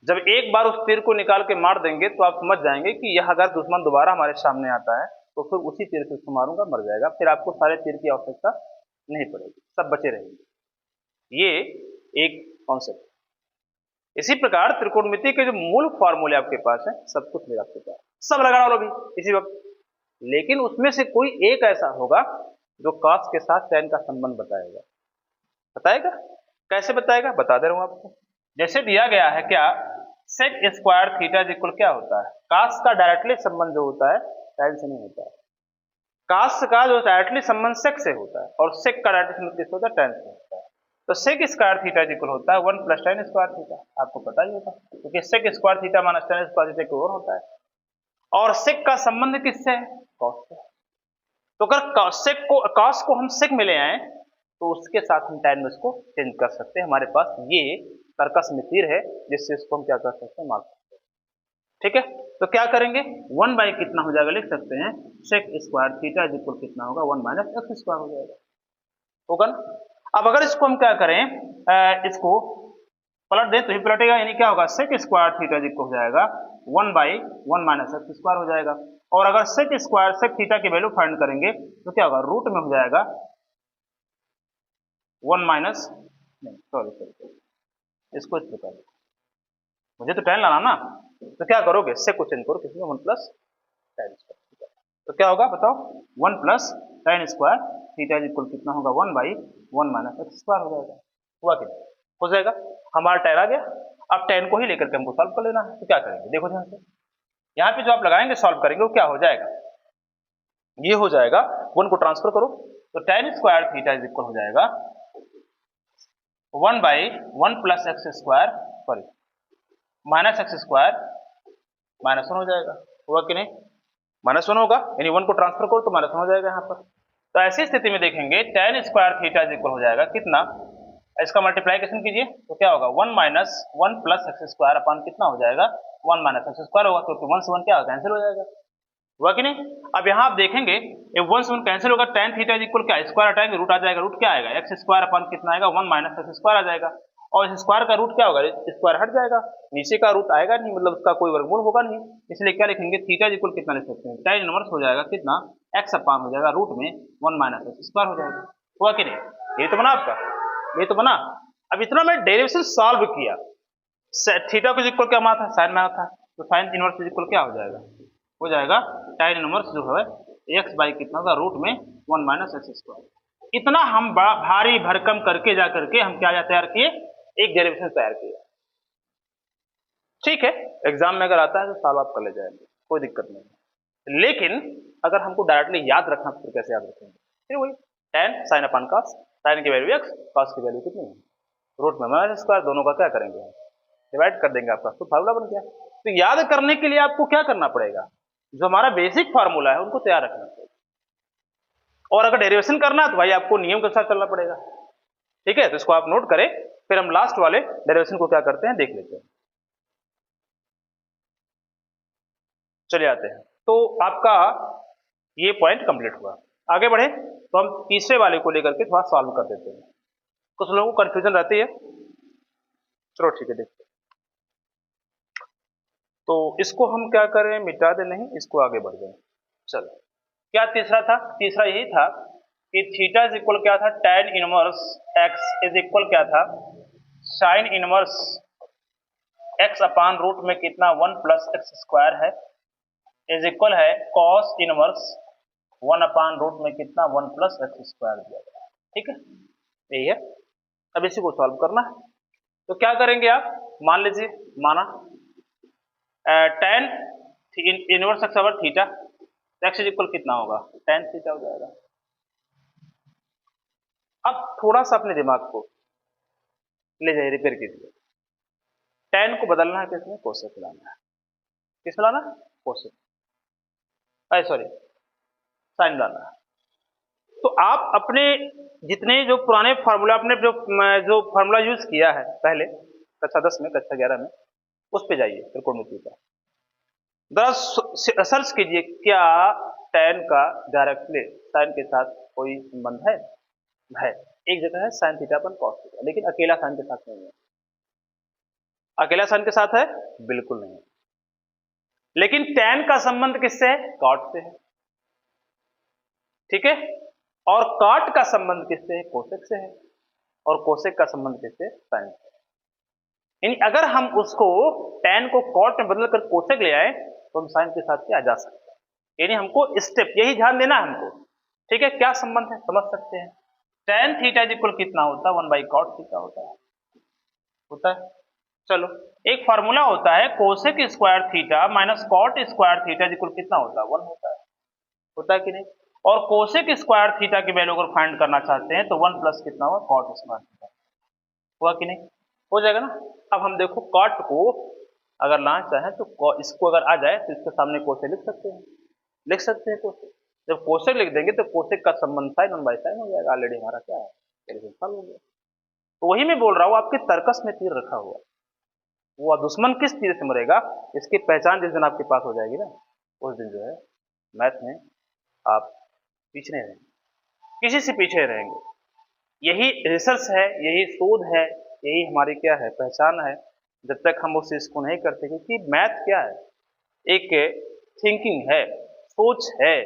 जब एक बार उस तीर को निकाल के मार देंगे तो आप समझ जाएंगे कि यह अगर दुश्मन दोबारा हमारे सामने आता है तो फिर उसी तीर से उसको मारूंगा, मर जाएगा, फिर आपको सारे तीर की आवश्यकता नहीं पड़ेगी, सब बचे रहेंगे। ये एक कॉन्सेप्ट। इसी प्रकार त्रिकोणमिति के जो मूल फॉर्मूले आपके पास है, सब कुछ मेरा आपके पास, सब लगा लो अभी इसी वक्त, लेकिन उसमें से कोई एक ऐसा होगा जो कॉस के साथ tan का संबंध बताएगा। बताएगा कैसे बताएगा, बता दे रहा हूं आपको। जैसे दिया गया है क्या, सेक स्क्वायर थीटा इक्वल क्या होता है, कॉस का डायरेक्टली संबंध जो होता है tan से नहीं होता है, कॉस का जो डायरेक्टली संबंध सेक से होता है और सेक का डायरेक्टली संबंध किससे होता है, tan से होता है। तो सेक स्क्वायर थीटा इक्वल होता है 1 + tan स्क्वायर थीटा, आपको पता ही होगा क्योंकि sec square theta minus tan square theta की ओर होता है, और सेक का संबंध किससे है, कॉस से। तो अगर सेक को कॉस को हम सेक में ले आए तो उसके साथ हम tan में इसको चेंज कर सकते हैं, हमारे पास ये तर्कस में तीर है जिससे इसको हम क्या कर सकते हैं, मार सकते हैं। ठीक है, तो क्या करेंगे, 1 बाई कितना हो जाएगा, लिख सकते हैं सेक स्क्वायर थीटा इक्वल कितना होगा, 1 - x स्क्वायर हो जाएगा, होगा ना। अब अगर इसको हम क्या करें, इसको पलट दें तो ही पलटेगा, यानी क्या होगा, सेक स्क्वायर थीटा इक्वल हो जाएगा 1 बाई 1 - x स्क्वायर हो जाएगा। और अगर सेक स्क्वायर सेक थीटा की वैल्यू फाइंड करेंगे तो क्या होगा, रूट में हो जाएगा 1 माइनस, नहीं सॉरी इसको इस प्रकार, मुझे तो tan लाना ना, तो क्या करोगे, सेक को चेंज करो किसी में 1 + tan स्क्वायर, तो क्या होगा बताओ, 1 + tan स्क्वायर थीटा इक्वल कितना होगा, 1 बाई 1 - x स्क्वायर हो जाएगा। हुआ कि नहीं, हो जाएगा, हमारा tan आ गया। अब tan को ही लेकर के हमको सॉल्व कर लेना है, तो क्या करेंगे, देखो ध्यान से, यहाँ पे जो आप लगाएंगे सॉल्व करेंगे वो क्या हो जाएगा, ये हो जाएगा, 1 को ट्रांसफर करो तो tan स्क्वायर थीटा इक्वल हो जाएगा 1 by 1 + x square sorry minus x square -1 हो जाएगा, हुआ कि नहीं, -1 होगा, यानी 1 को ट्रांसफर करो तो -1 हो जाएगा यहाँ पर। तो ऐसी स्थिति में देखेंगे tan स्क्वायर थीटा इक्वल हो जाएगा कितना, इसका मल्टीप्लाइकेशन कीजिए तो क्या होगा, 1 - 1 + x स्क्वायर अपन कितना हो जाएगा, 1 - x स्क्वायर होगा, क्योंकि 1 से 1 क्या होगा, कैंसिल हो जाएगा, हुआ कि नहीं। अब यहाँ आप देखेंगे ये 1 से 1 कैंसिल होगा, tan थीटा इक्वल क्या, स्क्वायर हटाएंगे रूट आ जाएगा, रूट क्या आएगा, x स्क्वायर अपन कितना आएगा, 1 - x स्क्वायर आ जाएगा, और इस स्क्वायर का रूट क्या होगा, स्क्वायर हट जाएगा, नीचे का रूट आएगा नहीं, मतलब उसका कोई वर्गमूल होगा नहीं, इसलिए क्या लिखेंगे, थीटा इक्वल कितना लिख सकते हैं, tan इनवर्स हो जाएगा कितना, x अपान हो जाएगा रूट में 1 - x स्क्वायर हो जाएगा, हुआ कि नहीं, ये तो बना आपका, ये तो बना। अब इतना मैं डेरिवेशन सॉल्व किया, थीटा को इक्वल क्या माना था, साइन में था, तो साइन इनवर्स इक्वल क्या हो जाएगा, हो जाएगा tan इनवर्स जो है x बाई कितना होगा, रूट में 1 - x स्क्वायर। इतना हम बड़ा भारी भरकम करके जा करके हम क्या तैयार किए, एक डेरिवेशन तैयार किया। ठीक है, एग्जाम में अगर आता है तो सॉल्व आप कर ले जाएंगे, कोई दिक्कत नहीं, लेकिन अगर हमको डायरेक्टली याद रखना तो कैसे याद रखेंगे, फिर वही tan sin अपन cos, sin की वैल्यू x, cos की वैल्यू कितनी है, रूट में माइनस स्क्वायर, दोनों का क्या करेंगे, डिवाइड कर देंगे, आपका तो फार्मूला बन गया। तो याद करने के लिए आपको क्या करना पड़ेगा, जो हमारा बेसिक फार्मूला है उनको तैयार रखना पड़ेगा, और अगर डेरिवेशन करना है तो भाई आपको नियम के साथ चलना पड़ेगा। ठीक है, तो इसको आप नोट करें, फिर हम लास्ट वाले डेरिवेशन को क्या करते हैं देख लेते हैं। चलिए आते हैं, तो आपका ये पॉइंट कंप्लीट हुआ, आगे बढ़े तो हम तीसरे वाले को लेकर के थोड़ा सॉल्व कर देते हैं, कुछ लोगों को कंफ्यूजन रहती है। चलो ठीक है, देखते हैं, तो इसको हम क्या करें, मिटा दे, नहीं इसको आगे बढ़ जाए। चलो, क्या तीसरा था, तीसरा यही था कि थीटा इज इक्वल क्या था, tan inverse x is equal क्या था, sine inverse x upon root में कितना 1 + x स्क्वायर है, इज इक्वल है cos इनवर्स 1 अपान रूट में कितना 1 + x स्क्वायर दिया गया। ठीक है, यही है, अब इसी को सॉल्व करना है। तो क्या करेंगे आप, मान लीजिए, माना tan inverse x over theta, x is equal कितना होगा, tan थीटा हो जाएगा। अब थोड़ा सा अपने दिमाग को ले जाइए, रिपेयर कीजिए, tan को बदलना है किसमें, कोसेक लाना है, किस लाना है, कोसेक, सॉरी साइन लाना है। तो आप अपने जितने जो पुराने फार्मूला, आपने जो फार्मूला यूज किया है पहले कक्षा 10 में, कक्षा 11 में, उस पे जाइए त्रिकोणमिति का, जरा सर्च कीजिए क्या tan का डायरेक्टली साइन के साथ कोई संबंध है। एक जगह है साइन थीटा अपन कॉस थीटा, लेकिन अकेला साइन के साथ नहीं है, अकेला साइन के साथ है बिल्कुल नहीं, लेकिन tan का संबंध किससे है, कॉट से है। ठीक है। और कॉट का संबंध किससे है? कोसेक से है। और कोसेक का संबंध किससे? साइन से। यानी अगर हम उसको tan को कॉट में बदल कर कोसेक ले आए तो हम साइन के साथ क्या जा सकते हैं। यानी हमको स्टेप यही ध्यान देना है हमको। ठीक है, क्या संबंध है समझ सकते हैं। tan थीटा इक्वल कितना होता है? 1/cot थीटा होता है। चलो, एक फार्मूला होता है cosec square theta minus cot square theta equal कितना होता है? 1 होता है कि नहीं। और कोसेक स्क्वायर थीटा की वैल्यू अगर फाइंड करना चाहते हैं तो 1 प्लस कितना होगा? Cot square theta. हुआ कि नहीं? हो जाएगा ना। अब हम देखो कॉट को अगर लाना चाहें तो इसको अगर आ जाए तो इसके सामने कोसेक लिख सकते हैं कोसेक। जब कोसेक लिख देंगे तो कोसेक का संबंध साइन 1/sin हो जाएगा। ऑलरेडी हमारा क्या है? कैलकुलेशन सॉल्व हो गया। तो वही मैं बोल रहा हूँ, आपके तर्कस में तीर रखा हुआ, वो दुश्मन किस तीर से मरेगा इसकी पहचान जिस दिन आपके पास हो जाएगी ना, उस दिन जो है मैथ में आप पीछे नहीं रहेंगे, किसी से पीछे रहेंगे। यही रिसर्च है, यही शोध है, यही हमारी क्या है? पहचान है। जब तक हम उस चीज को नहीं करते, क्योंकि मैथ क्या है? एक थिंकिंग है, सोच है।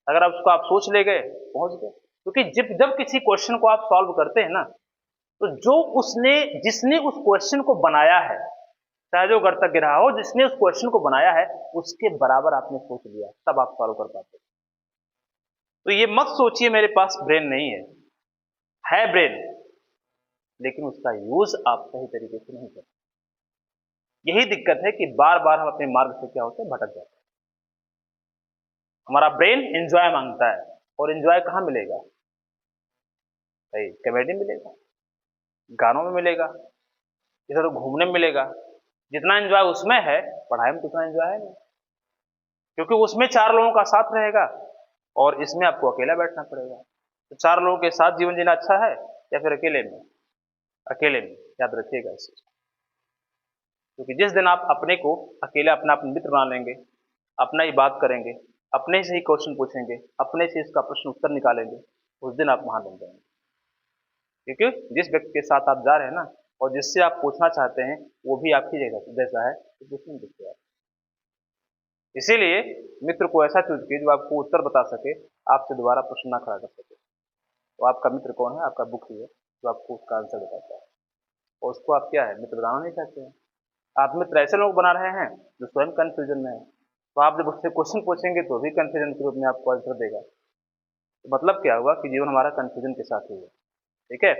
अगर आप उसको आप सोच ले गए, पहुंच गए। क्योंकि जब जब किसी क्वेश्चन को आप सॉल्व करते हैं ना, तो जो उसने जिसने उस क्वेश्चन को बनाया है, चाहे जो गणतज्ञ रहा हो, जिसने उस क्वेश्चन को बनाया है उसके बराबर आपने सोच लिया, तब आप सॉल्व कर पाते। तो ये मत सोचिए मेरे पास ब्रेन नहीं है ब्रेन, लेकिन उसका यूज आप सही तरीके से नहीं करते। यही दिक्कत है कि बार बार हम अपने मार्ग से क्या होते हैं? भटक जाते हैं। हमारा ब्रेन एंजॉय मांगता है, और एंजॉय कहाँ मिलेगा? भाई कॉमेडी मिलेगा, गानों में मिलेगा, इधर तो घूमने में मिलेगा। जितना एंजॉय उसमें है, पढ़ाई में उतना एंजॉय है नहीं, क्योंकि उसमें 4 लोगों का साथ रहेगा और इसमें आपको अकेला बैठना पड़ेगा। तो 4 लोगों के साथ जीवन जीना अच्छा है या फिर अकेले में? अकेले में। याद रखिएगा इस चीज, क्योंकि जिस दिन आप अपने को अकेले अपना मित्र बना लेंगे, अपना ही बात करेंगे, अपने से ही क्वेश्चन पूछेंगे, अपने से इसका प्रश्न उत्तर निकालेंगे, उस दिन आप महान बन जाएंगे। क्योंकि जिस व्यक्ति के साथ आप जा रहे हैं ना, और जिससे आप पूछना चाहते हैं, वो भी आपकी जगह जैसा है, तो पूछने देखते हैं। इसीलिए मित्र को ऐसा चूज कीजिए जो आपको उत्तर बता सके, आपसे दोबारा प्रश्न ना खड़ा कर सके। तो आपका मित्र कौन है? आपका बुक ही है जो आपको उसका आंसर बताता है, और उसको आप क्या है? मित्र बनाना नहीं चाहते हैं। आप मित्र ऐसे लोग बना रहे हैं जो स्वयं कंफ्यूजन में है। तो आप जब उससे क्वेश्चन पूछेंगे तो भी कंफ्यूजन के रूप में आपको आंसर देगा। तो मतलब क्या हुआ कि जीवन हमारा कंफ्यूजन के साथ ही है। ठीक है,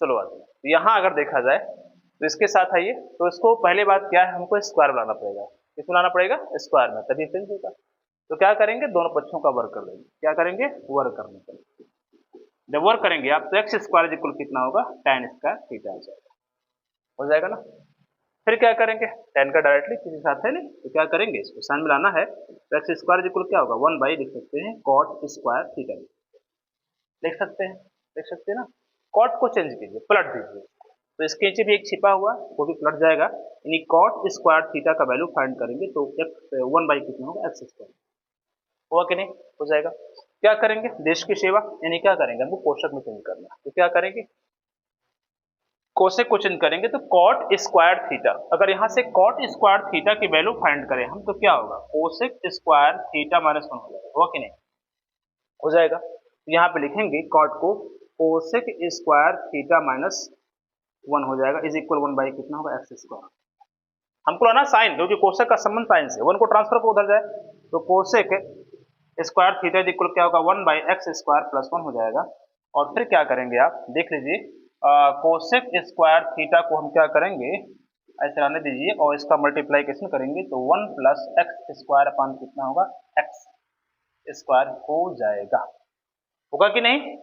चलो आते हैं। तो यहाँ अगर देखा जाए तो इसके साथ आइए, तो इसको पहले बात क्या है? हमको स्क्वायर बनाना पड़ेगा। किस बनाना पड़ेगा? स्क्वायर में, तभी चेंज होगा। तो क्या करेंगे? दोनों पक्षों का वर्ग कर देंगे। क्या करेंगे? वर्ग करने का। जब वर्ग करेंगे आप तो एक्स स्क्वायर इक्वल कितना होगा? tan स्क्वायर थीटा हो जाएगा ना। फिर क्या करेंगे? tan का डायरेक्टली किसी साथ है नहीं, तो क्या करेंगे? इसको साइन मिलाना है, तो एक्स स्क्वायर इक्वल क्या होगा? 1 बाई लिख सकते हैं कॉट स्क्वायर थीटा, लिख सकते हैं ना। कॉट को चेंज कीजिए, पलट दीजिए, तो इसके नीचे भी एक छिपा हुआ, वो भी पलट जाएगा। यानी कॉट स्क्वायर थीटा का वैल्यू फाइंड करेंगे तो एक्स 1 बाई कितना होगा? X square. हुआ कि नहीं? हो जाएगा। क्या करेंगे? देश की सेवा, यानी क्या करेंगे? हमको कोष्टक में चेंज करना है, तो क्या करेंगे? कोसेक को चेंज करेंगे तो कॉट स्क्वायर थीटा। अगर यहाँ से कॉट स्क्वायर थीटा की वैल्यू फाइंड करें हम तो क्या होगा? कोसेक स्क्वायर थीटा माइनस 1 हो जाएगा। हुआ कि नहीं? हो जाएगा। तो यहाँ पे लिखेंगे कॉट को कोसेक स्क्वायर थीटा माइनस 1 हो जाएगा, इज इक्वल 1 बाई कितना होगा? X square. हमको लाना साइन, क्योंकि कोसेक का संबंध साइन से, 1 को ट्रांसफर को उधर जाए, तो कोसेक स्क्वायर थीटा इक्वल क्या होगा? 1 बाई एक्स स्क्वायर प्लस 1 हो जाएगा। और फिर क्या करेंगे आप देख लीजिए, कोसेक स्क्वायर थीटा को हम क्या करेंगे? ऐसे आने दीजिए और इसका मल्टीप्लाइकेशन करेंगे तो 1 प्लस एक्स स्क्वायर अपान कितना होगा? एक्स स्क्वायर हो जाएगा। होगा कि नहीं?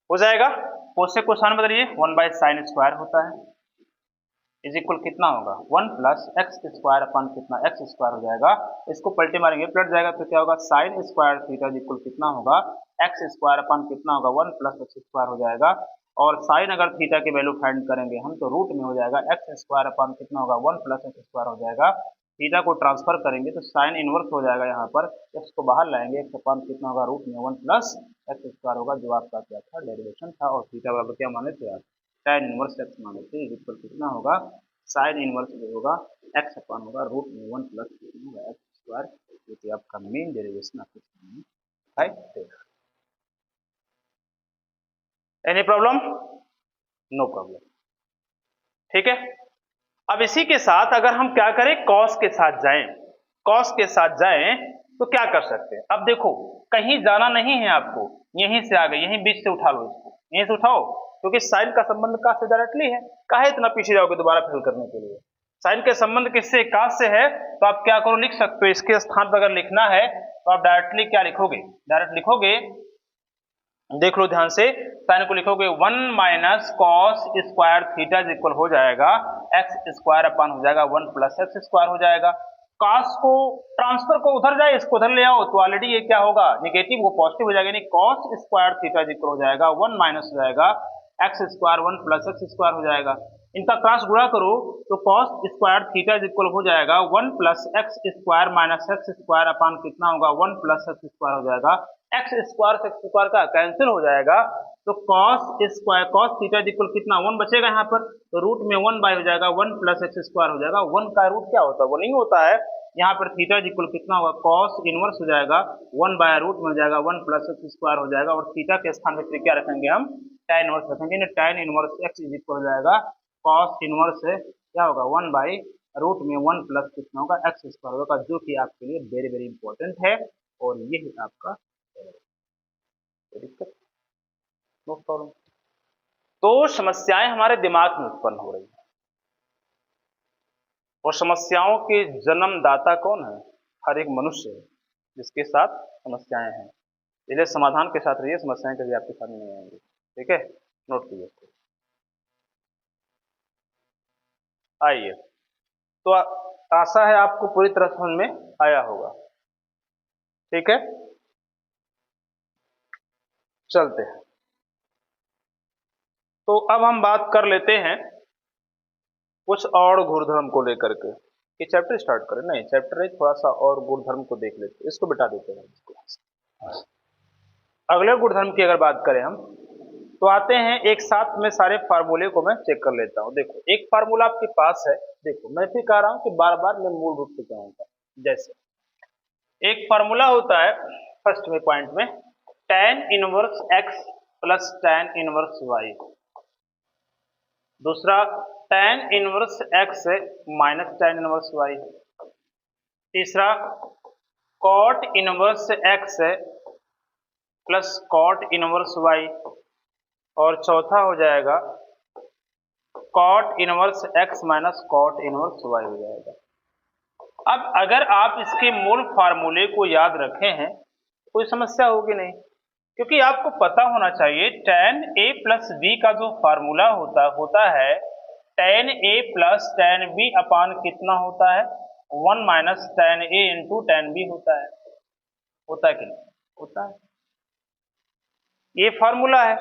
हो जाएगा। कोसेक को साइन बदलिए, 1 बाई साइन स्क्वायर होता है, इज इक्वल कितना होगा? 1 प्लस एक्स स्क्वायर अपन कितना? एक्स स्क्वायर हो जाएगा। इसको पलटे मारेंगे, पलट जाएगा, तो क्या होगा? Sine square theta is equal कितना होगा? एक्स स्क्वायर अपन कितना होगा? 1 प्लस एक्स स्क्वायर हो जाएगा। और साइन अगर थीटा की वैल्यू फाइंड करेंगे हम तो रूट में हो जाएगा, एक्स स्क्वायर अपन कितना होगा? 1 प्लस एक्स स्क्वायर हो जाएगा। थीटा को ट्रांसफर करेंगे तो साइन इनवर्स हो जाएगा, यहाँ पर एक्स को बाहर लाएंगे, एक्स अपन कितना होगा? रूट में 1 प्लस एक्स स्क्वायर होगा, जो आपका क्या था? डेरिवेशन था। और थीटा बराबर क्या माने थे आप? tan इनवर्स एक्स माने थे, इज इक्वल कितना होगा? साइन इनवर्स जो होगा एक्स अपन होगा रूट में 1 प्लस एक्स स्क्वायर, जो कि आपका मेन डेरिवेशन आपके सामने है। Any problem? No problem. ठीक है, अब इसी के साथ अगर हम क्या करें, कॉस के साथ जाएं, कॉस के साथ जाएं तो क्या कर सकते हैं। अब देखो कहीं जाना नहीं है आपको, यहीं से आ गए, यहीं बीच से उठा लो इसको, यहीं से उठाओ, क्योंकि साइन का संबंध का से डायरेक्टली है, काहे इतना पीछे जाओगे दोबारा फिल करने के लिए। साइन के संबंध किससे, का से है, तो आप क्या करो, लिख सकते हो, इसके स्थान पर अगर लिखना है तो आप डायरेक्टली क्या लिखोगे, डायरेक्ट लिखोगे, देख लो ध्यान से, साइन को लिखोगे 1 minus cos square theta is equal हो जाएगा एक्स स्क्वायर अपान हो जाएगा 1 प्लस एक्स स्क्वायर हो जाएगा। कॉस को ट्रांसफर को उधर जाए, इसको उधर ले आओ तो ऑलरेडी ये क्या होगा, निगेटिव, वो पॉजिटिव हो जाएगा, यानी cos square theta is equal हो जाएगा 1 माइनस हो जाएगा x square 1 plus x square हो जाएगा। इनका क्रॉस गुणा करो तो cos square theta is equal हो जाएगा 1 plus x square minus x square upon कितना होगा 1 प्लस एक्स स्क्वायर हो जाएगा। एक्स स्क्वायर से एक्स स्क्वायर का कैंसिल हो जाएगा तो cos square cos theta is equal कितना 1 बचेगा यहाँ पर, तो रूट में 1 बाय हो जाएगा 1 प्लस एक्स स्क्वायर हो जाएगा। 1 का रूट क्या होता है, वो नहीं होता है, यहाँ पर थीटा इज इक्वल कितना होगा, कॉस इनवर्स हो जाएगा 1 बाय रूट में हो जाएगा 1 प्लस एक्स स्क्वायर हो जाएगा, और थीटा के स्थान पर फिर क्या रखेंगे हम, tan इनवर्स रखेंगे, tan inverse x is equal हो जाएगा कॉस इनवर्स है क्या होगा 1 बाई रूट में 1 प्लस कितना होगा एक्स स्क्वायर होगा, जो कि आपके लिए वेरी वेरी इंपॉर्टेंट है, और यही आपका दिक्कत, नो प्रॉब्लम। तो समस्याएं हमारे दिमाग में उत्पन्न हो रही है, और समस्याओं के जन्मदाता कौन है, हर एक मनुष्य है जिसके साथ समस्याएं हैं, इसलिए समाधान के साथ रहिए, समस्याएं कभी आपके सामने नहीं आएंगी। ठीक है, नोट कीजिए इसको। आइए, तो आशा है आपको पूरी तरह समझ में आया होगा। ठीक है, चलते हैं। तो अब हम बात कर लेते हैं कुछ और गुणधर्म को लेकर के, ये चैप्टर स्टार्ट करें, नहीं चैप्टर नहीं, थोड़ा सा और गुणधर्म को देख लेते हैं, इसको बिटा देते हैं इसको। अगले गुणधर्म की अगर बात करें हम, तो आते हैं एक साथ में सारे फार्मूले को मैं चेक कर लेता हूं। देखो एक फार्मूला आपके पास है, देखो मैं फिर कह रहा हूं कि बार बार मैं मूल रूप से कहूंगा, जैसे एक फार्मूला होता है फर्स्ट में पॉइंट में tan inverse x plus tan inverse y, दूसरा tan inverse x minus tan inverse y, तीसरा cot inverse x plus cot inverse y, और चौथा हो जाएगा cot inverse x minus cot inverse y हो जाएगा। अब अगर आप इसके मूल फार्मूले को याद रखे हैं कोई समस्या होगी नहीं, क्योंकि आपको पता होना चाहिए tan a प्लस b का जो फार्मूला होता है tan a plus tan b अपान कितना होता है 1 minus tan a into tan b होता है कि नहीं होता है, ये फार्मूला है।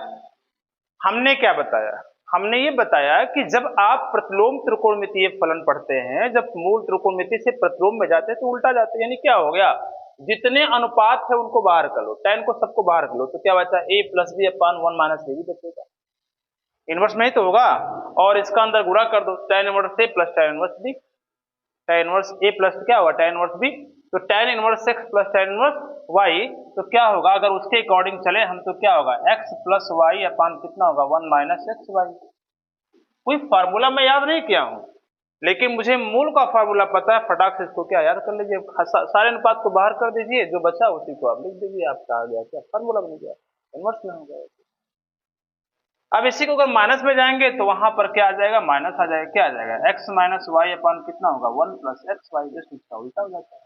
हमने क्या बताया, हमने ये बताया कि जब आप प्रतिलोम त्रिकोणमितीय फलन पढ़ते हैं, जब मूल त्रिकोणमिति से प्रतिलोम में जाते हैं तो उल्टा जाते हैं, यानी क्या हो गया, जितने अनुपात है उनको बाहर कर लो, tan को सबको बाहर कर लो, तो क्या बचा a plus b upon 1 minus a भी बचेगा, इनवर्स में ही तो होगा, और इसका अंदर गुणा कर दो tan inverse a plus tan inverse b, tan inverse a plus क्या होगा tan इनवर्स b, तो tan inverse x plus tan inverse y, तो क्या होगा अगर उसके अकॉर्डिंग चले हम तो क्या होगा x प्लस वाई अपान कितना होगा 1 माइनस एक्स वाई। कोई फार्मूला मैं याद नहीं किया हूं, लेकिन मुझे मूल का फार्मूला पता है, फटाक से इसको क्या याद कर लीजिए, सारे अनुपात को बाहर कर दीजिए, जो बचा उसी को आप लिख दीजिए, आपका आ गया क्या फार्मूला बन गया, इनवर्स में हो गया। अब इसी को अगर माइनस में जाएंगे तो वहां पर क्या आ जाएगा, माइनस आ जाएगा, क्या आ जाएगा x माइनस वाई अपान कितना होगा 1 प्लस एक्स वाई, इसका उल्टा हो जाता है।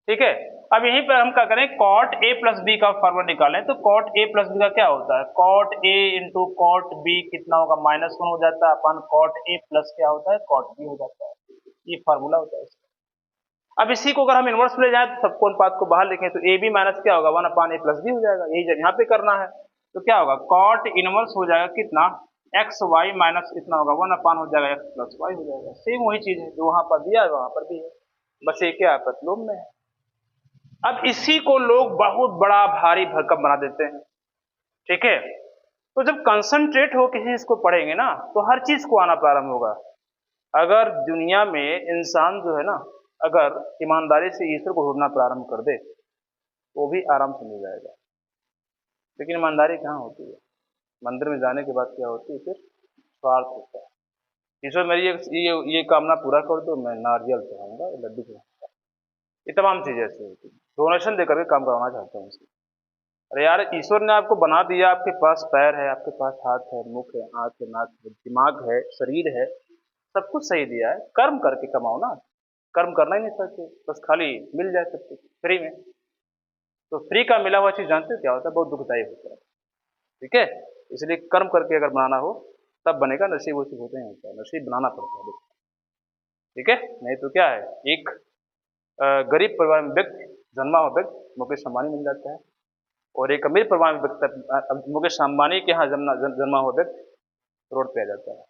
ठीक है, अब यहीं पर हम क्या करें, cot a प्लस बी का फॉर्मूला निकालें, तो cot a प्लस बी का क्या होता है, cot a into cot b कितना होगा -1 हो जाता है अपान cot a प्लस क्या होता है cot b हो जाता है, ये फार्मूला होता है इसका। अब इसी को अगर हम इनवर्स में ले जाए तो सबको अनुपात को बाहर लिखें तो a b माइनस क्या होगा 1 अपान a प्लस बी हो जाएगा, यही जब यहाँ पे करना है तो क्या होगा cot इनवर्स हो जाएगा कितना एक्स वाई माइनस कितना होगा 1 अपान हो जाएगा एक्स प्लस वाई हो जाएगा, सेम वही चीज है जो वहां पर दिया है वहां पर भी है, बस ये क्या है प्रतिलोम में है। अब इसी को लोग बहुत बड़ा भारी भरकम बना देते हैं। ठीक है, तो जब कंसंट्रेट हो किसी चीज को पढ़ेंगे ना तो हर चीज को आना प्रारंभ होगा। अगर दुनिया में इंसान जो है ना, अगर ईमानदारी से ईश्वर को ढूंढना प्रारंभ कर दे तो भी आराम से मिल जाएगा, लेकिन ईमानदारी कहाँ होती है, मंदिर में जाने के बाद क्या होती है, फिर स्वार्थ होता है। ईश्वर मेरी ये कामना पूरा कर दो, मैं नारियल चढ़ाऊंगा, लड्डू चढ़ाऊंगा, ये तमाम चीजें ऐसी होती है। डोनेशन दे करके काम करवाना चाहते हैं उसको। अरे यार, ईश्वर ने आपको बना दिया, आपके पास पैर है, आपके पास हाथ है, मुख है, आंख है, नाक है, दिमाग है, शरीर है, सब कुछ सही दिया है, कर्म करके कमाओ ना। कर्म करना ही नहीं चाहते, बस खाली मिल जाए सब कुछ फ्री में। तो फ्री का मिला हुआ चीज जानते हो क्या होता है, बहुत दुखदायी होता है। ठीक है, इसलिए कर्म करके अगर बनाना हो तब बनेगा, नसीब वसीब होते हैं होता है, नसीब बनाना पड़ता है। ठीक है, नहीं तो क्या है, एक गरीब परिवार में व्यक्ति, जन्मा हुआ व्यक्ति मुकेश अंबानी मिल जाता है, और एक अमीर परिवार में व्यक्ति, मुकेश अंबानी के यहाँ जन्मा हुआ व्यक्ति रोड पे आ जाता है।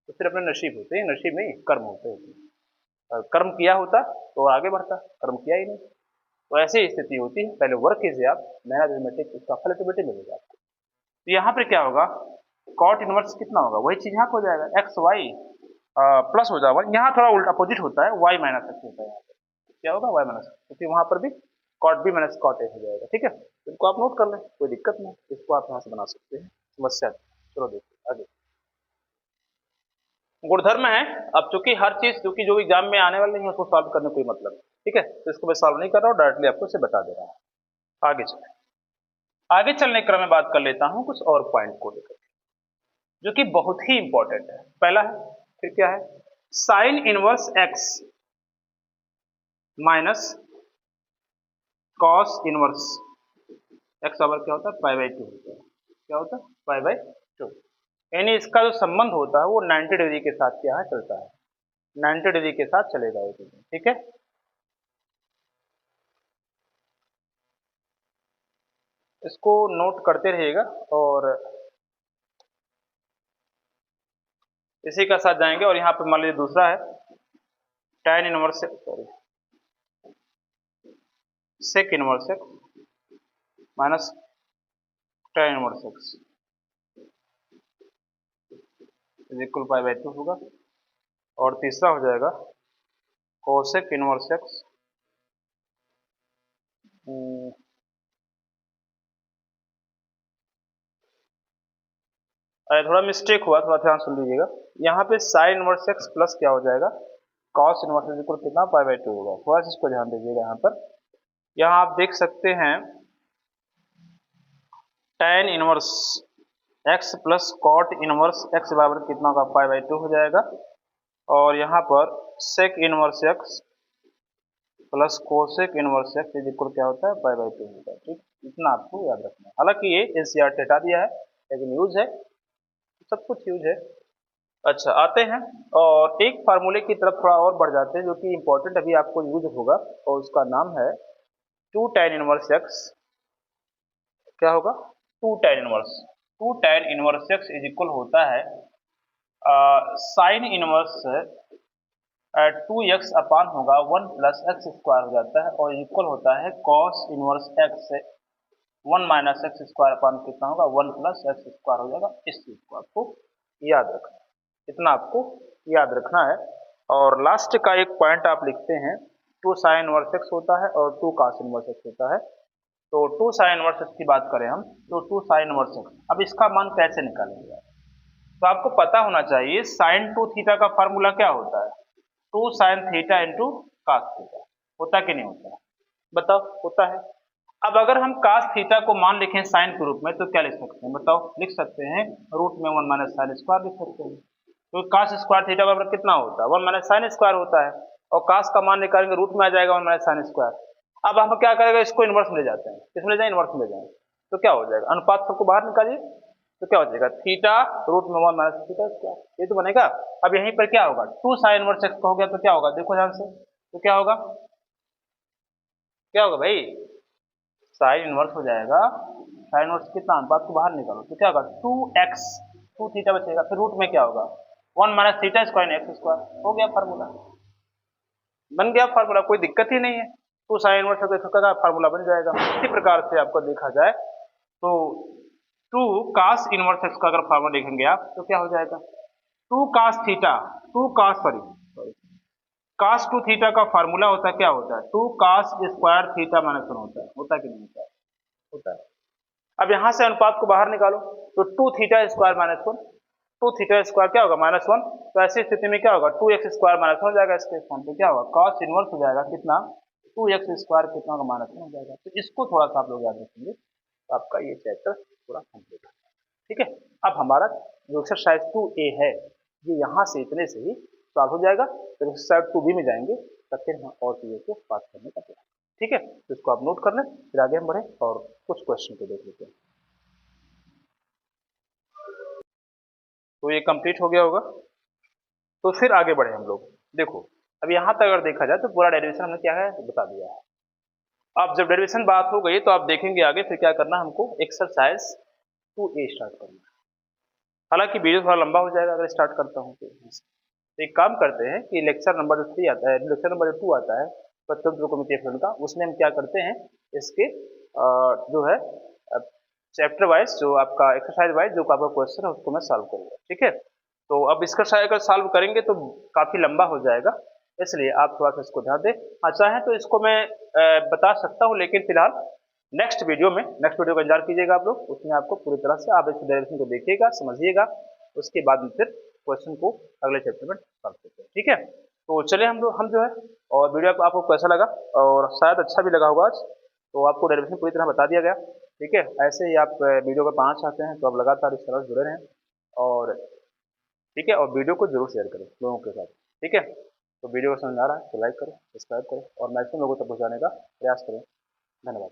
तो फिर अपने नसीब होते हैं, नसीब नहीं, कर्म होते हैं। कर्म किया होता तो आगे बढ़ता, कर्म किया ही नहीं। तो ऐसी स्थिति होती है, पहले वर्क कीजिए आप, मेहनत मेटिक, उसका फल ऑटोमेटिक मिलेगा आपको। तो यहाँ पे क्या होगा, कॉट इनवर्स कितना होगा, वही चीज यहाँ पे हो जाएगा, एक्स वाई प्लस हो जाएगा। यहाँ थोड़ा उल्टा अपोजिट होता है, वाई माइनस एक्स होता है। यहाँ पे क्या होगा, वाई माइनस, क्योंकि वहां पर भी cot b minus cot a हो जाएगा। ठीक है, इनको आप नोट कर लें, कोई दिक्कत नहीं, इसको आप यहाँ से बना सकते हैं, समस्या। चलो देखिए आगे, गुणधर्म है। अब चूंकि हर चीज, चूंकि जो एग्जाम में आने वाले नहीं है उसको सॉल्व करने कोई मतलब नहीं। ठीक है, तो इसको मैं सॉल्व नहीं कर रहा हूँ, डायरेक्टली आपको इसे बता दे रहा हूँ। आगे चले, आगे चलने के क्रम में बात कर लेता हूँ कुछ और पॉइंट को लेकर, जो कि बहुत ही इंपॉर्टेंट है। पहला है, फिर क्या है, sine inverse x minus cos inverse x बराबर क्या होता है, पाई बाई 2 होता है। क्या होता है, पाई बाई 2। यानी इसका जो संबंध होता है वो 90 डिग्री के साथ क्या है, चलता है, 90 डिग्री के साथ चलेगा वो। ठीक है, इसको नोट करते रहिएगा, और इसी का साथ जाएंगे। और यहाँ पे मान लीजिए दूसरा है tan inverse, sorry, sec inverse x minus tan inverse x is equal pi by 2 होगा। और तीसरा हो जाएगा कोसेक इनवर्स एक्स, अरे थोड़ा मिस्टेक हुआ, थोड़ा ध्यान सुन लीजिएगा। यहाँ पे साइन इनवर्स एक्स प्लस क्या हो जाएगा, कॉस इनवर्स इज इक्वल कितना, पाई बाई 2 होगा। थोड़ा सा इसको ध्यान दीजिएगा। यहाँ पर, यहाँ आप देख सकते हैं tan inverse x plus cot inverse x बराबर कितना होगा, पाई बाई 2 हो जाएगा। और यहाँ पर sec inverse x plus cosec inverse x is equal क्या होता है, पाई बाई 2 होता है। ठीक, इतना आपको याद रखना है। हालांकि ये एनसीईआरटी हटा दिया है, लेकिन यूज है, सब कुछ यूज है। अच्छा, आते हैं और एक फार्मूले की तरफ थोड़ा और बढ़ जाते हैं, जो कि इंपॉर्टेंट अभी आपको यूज होगा, और उसका नाम है 2 tan इनवर्स एक्स। क्या होगा, 2 tan inverse, 2 tan inverse x is equal होता है साइन इनवर्स 2x अपान होगा 1 प्लस एक्स स्क्वायर हो जाता है, और इक्वल होता है cos inverse x 1 minus x square upon कितना होगा, 1 प्लस एक्स स्क्वायर हो जाएगा। इस चीज को आपको याद रखना है, इतना आपको याद रखना है। और लास्ट का एक पॉइंट आप लिखते हैं, 2 साइन इनवर्स एक्स होता है और 2 कॉस इनवर्स एक्स होता है। तो 2 साइन इनवर्स एक्स की बात करें हम, तो 2 साइन इनवर्स एक्स, अब इसका मान कैसे निकालेंगे, तो आपको पता होना चाहिए साइन 2 थीटा का फार्मूला क्या होता है, 2 sine theta into cos theta. होता कि नहीं होता है, बताओ, होता है। अब अगर हम कास थीटा को मान लिखें साइन के रूप में, तो क्या लिख सकते हैं, बताओ, लिख सकते हैं रूट में 1 माइनस साइन स्क्वायर लिख सकते हैं। तो कास स्क्वायर थीटा बराबर कितना होता है, 1 माइनस साइन स्क्वायर होता है, और कास का मान निकालेंगे रूट में आ जाएगा 1 माइनस साइन स्क्वायर। अब हम क्या करेंगे, इसको इनवर्स में ले जाते हैं, किसमें ले जाए, इनवर्स में ले जाए, तो क्या हो जाएगा, अनुपात सबको बाहर निकालिए, तो क्या हो जाएगा, थीटा रूट में 1 माइनस थीटा स्क्वायर, ये तो बनेगा। अब यहीं पर क्या होगा, 2 साइन इनवर्स एक्स हो गया, तो क्या होगा, देखो ध्यान से, तो क्या होगा, क्या होगा भाई, साइन इनवर्स हो जाएगा, साइन इनवर्स कितना, अनुपात को बाहर निकालो, तो क्या होगा, 2x, 2 थीटा बचेगा, फिर रूट में क्या होगा, 1 minus theta square x square, हो गया फार्मूला, बन गया फार्मूला, कोई दिक्कत ही नहीं है। तो साइन इनवर्स का फार्मूला बन जाएगा। इसी प्रकार से आपको देखा जाए तो 2 कास इनवर्स एक्स का अगर फार्मूला देखेंगे आप, तो क्या हो जाएगा, 2 कास थीटा, 2 कास सॉरी कास 2 थीटा का फार्मूला होता है, क्या होता है, 2 कास स्क्वायर थीटा माइनस 1 होता है कि नहीं होता है, होता है। अब यहां से अनुपात को बाहर निकालो, तो 2 theta square minus 1, 2 theta square क्या होगा -1। तो ऐसी स्थिति में क्या होगा 2x स्क्वायर माइनस 1 हो जाएगा। इसके स्थान पे क्या होगा cos इनवर्स हो जाएगा कितना 2x स्क्वायर कितना होगा -1 हो जाएगा। तो इसको थोड़ा सा आप लोग याद रखेंगे तो आपका ये चैप्टर पूरा कंप्लीट हो जाएगा। ठीक है, अब हमारा जो एक्सरसाइज 2A है ये यहाँ से इतने से ही सॉल्व हो जाएगा। फिर एक्सरसाइज 2B में जाएंगे तब फिर हम और चीज़ों को बात करने का प्रयास। ठीक है, तो इसको आप नोट कर लें, फिर आगे हम बढ़े और कुछ क्वेश्चन को देख लेते हैं। तो ये कंप्लीट हो गया होगा, तो फिर आगे बढ़े हम लोग। देखो अब यहाँ तक अगर देखा जाए तो पूरा डेरिवेशन हमने क्या है बता दिया है। अब जब डेरिवेशन बात हो गई तो आप देखेंगे आगे फिर क्या करना हमको एक्सरसाइज 2A स्टार्ट करना है। हालांकि वीडियो थोड़ा लंबा हो जाएगा अगर स्टार्ट करता हूँ तो एक काम करते हैं कि लेक्चर नंबर जो 3 आता है, लेक्चर नंबर जो 2 आता है प्रथम त्रिकोणमितीय फलन का, उसमें हम क्या करते हैं इसके जो है चैप्टर वाइज जो आपका एक्सरसाइज वाइज जो आपका क्वेश्चन है उसको मैं सॉल्व करूंगा। ठीक है, तो अब इसका शायद अगर सॉल्व करेंगे तो काफी लंबा हो जाएगा, इसलिए आप थोड़ा सा इसको ध्यान दें। हाँ चाहें तो इसको मैं बता सकता हूँ, लेकिन फिलहाल नेक्स्ट वीडियो का इंतजार कीजिएगा आप लोग, उसमें आपको पूरी तरह से आप इस डेरिवेशन को देखिएगा समझिएगा, उसके बाद में फिर क्वेश्चन को अगले चैप्टर में सॉल्व करते हैं। ठीक है, तो चलिए हम जो है और वीडियो आपको कैसा लगा और शायद अच्छा भी लगा होगा आज, तो आपको डेरिवेशन पूरी तरह बता दिया गया। ठीक है, ऐसे ही आप वीडियो पर पाना चाहते हैं तो आप लगातार इस तरह से जुड़े रहें और ठीक है, और वीडियो को जरूर शेयर करें लोगों के साथ। ठीक है, तो वीडियो को समझ आ रहा है तो लाइक करें, सब्सक्राइब करें और मैक्सिमम लोगों तक पहुँचाने का प्रयास करें। धन्यवाद।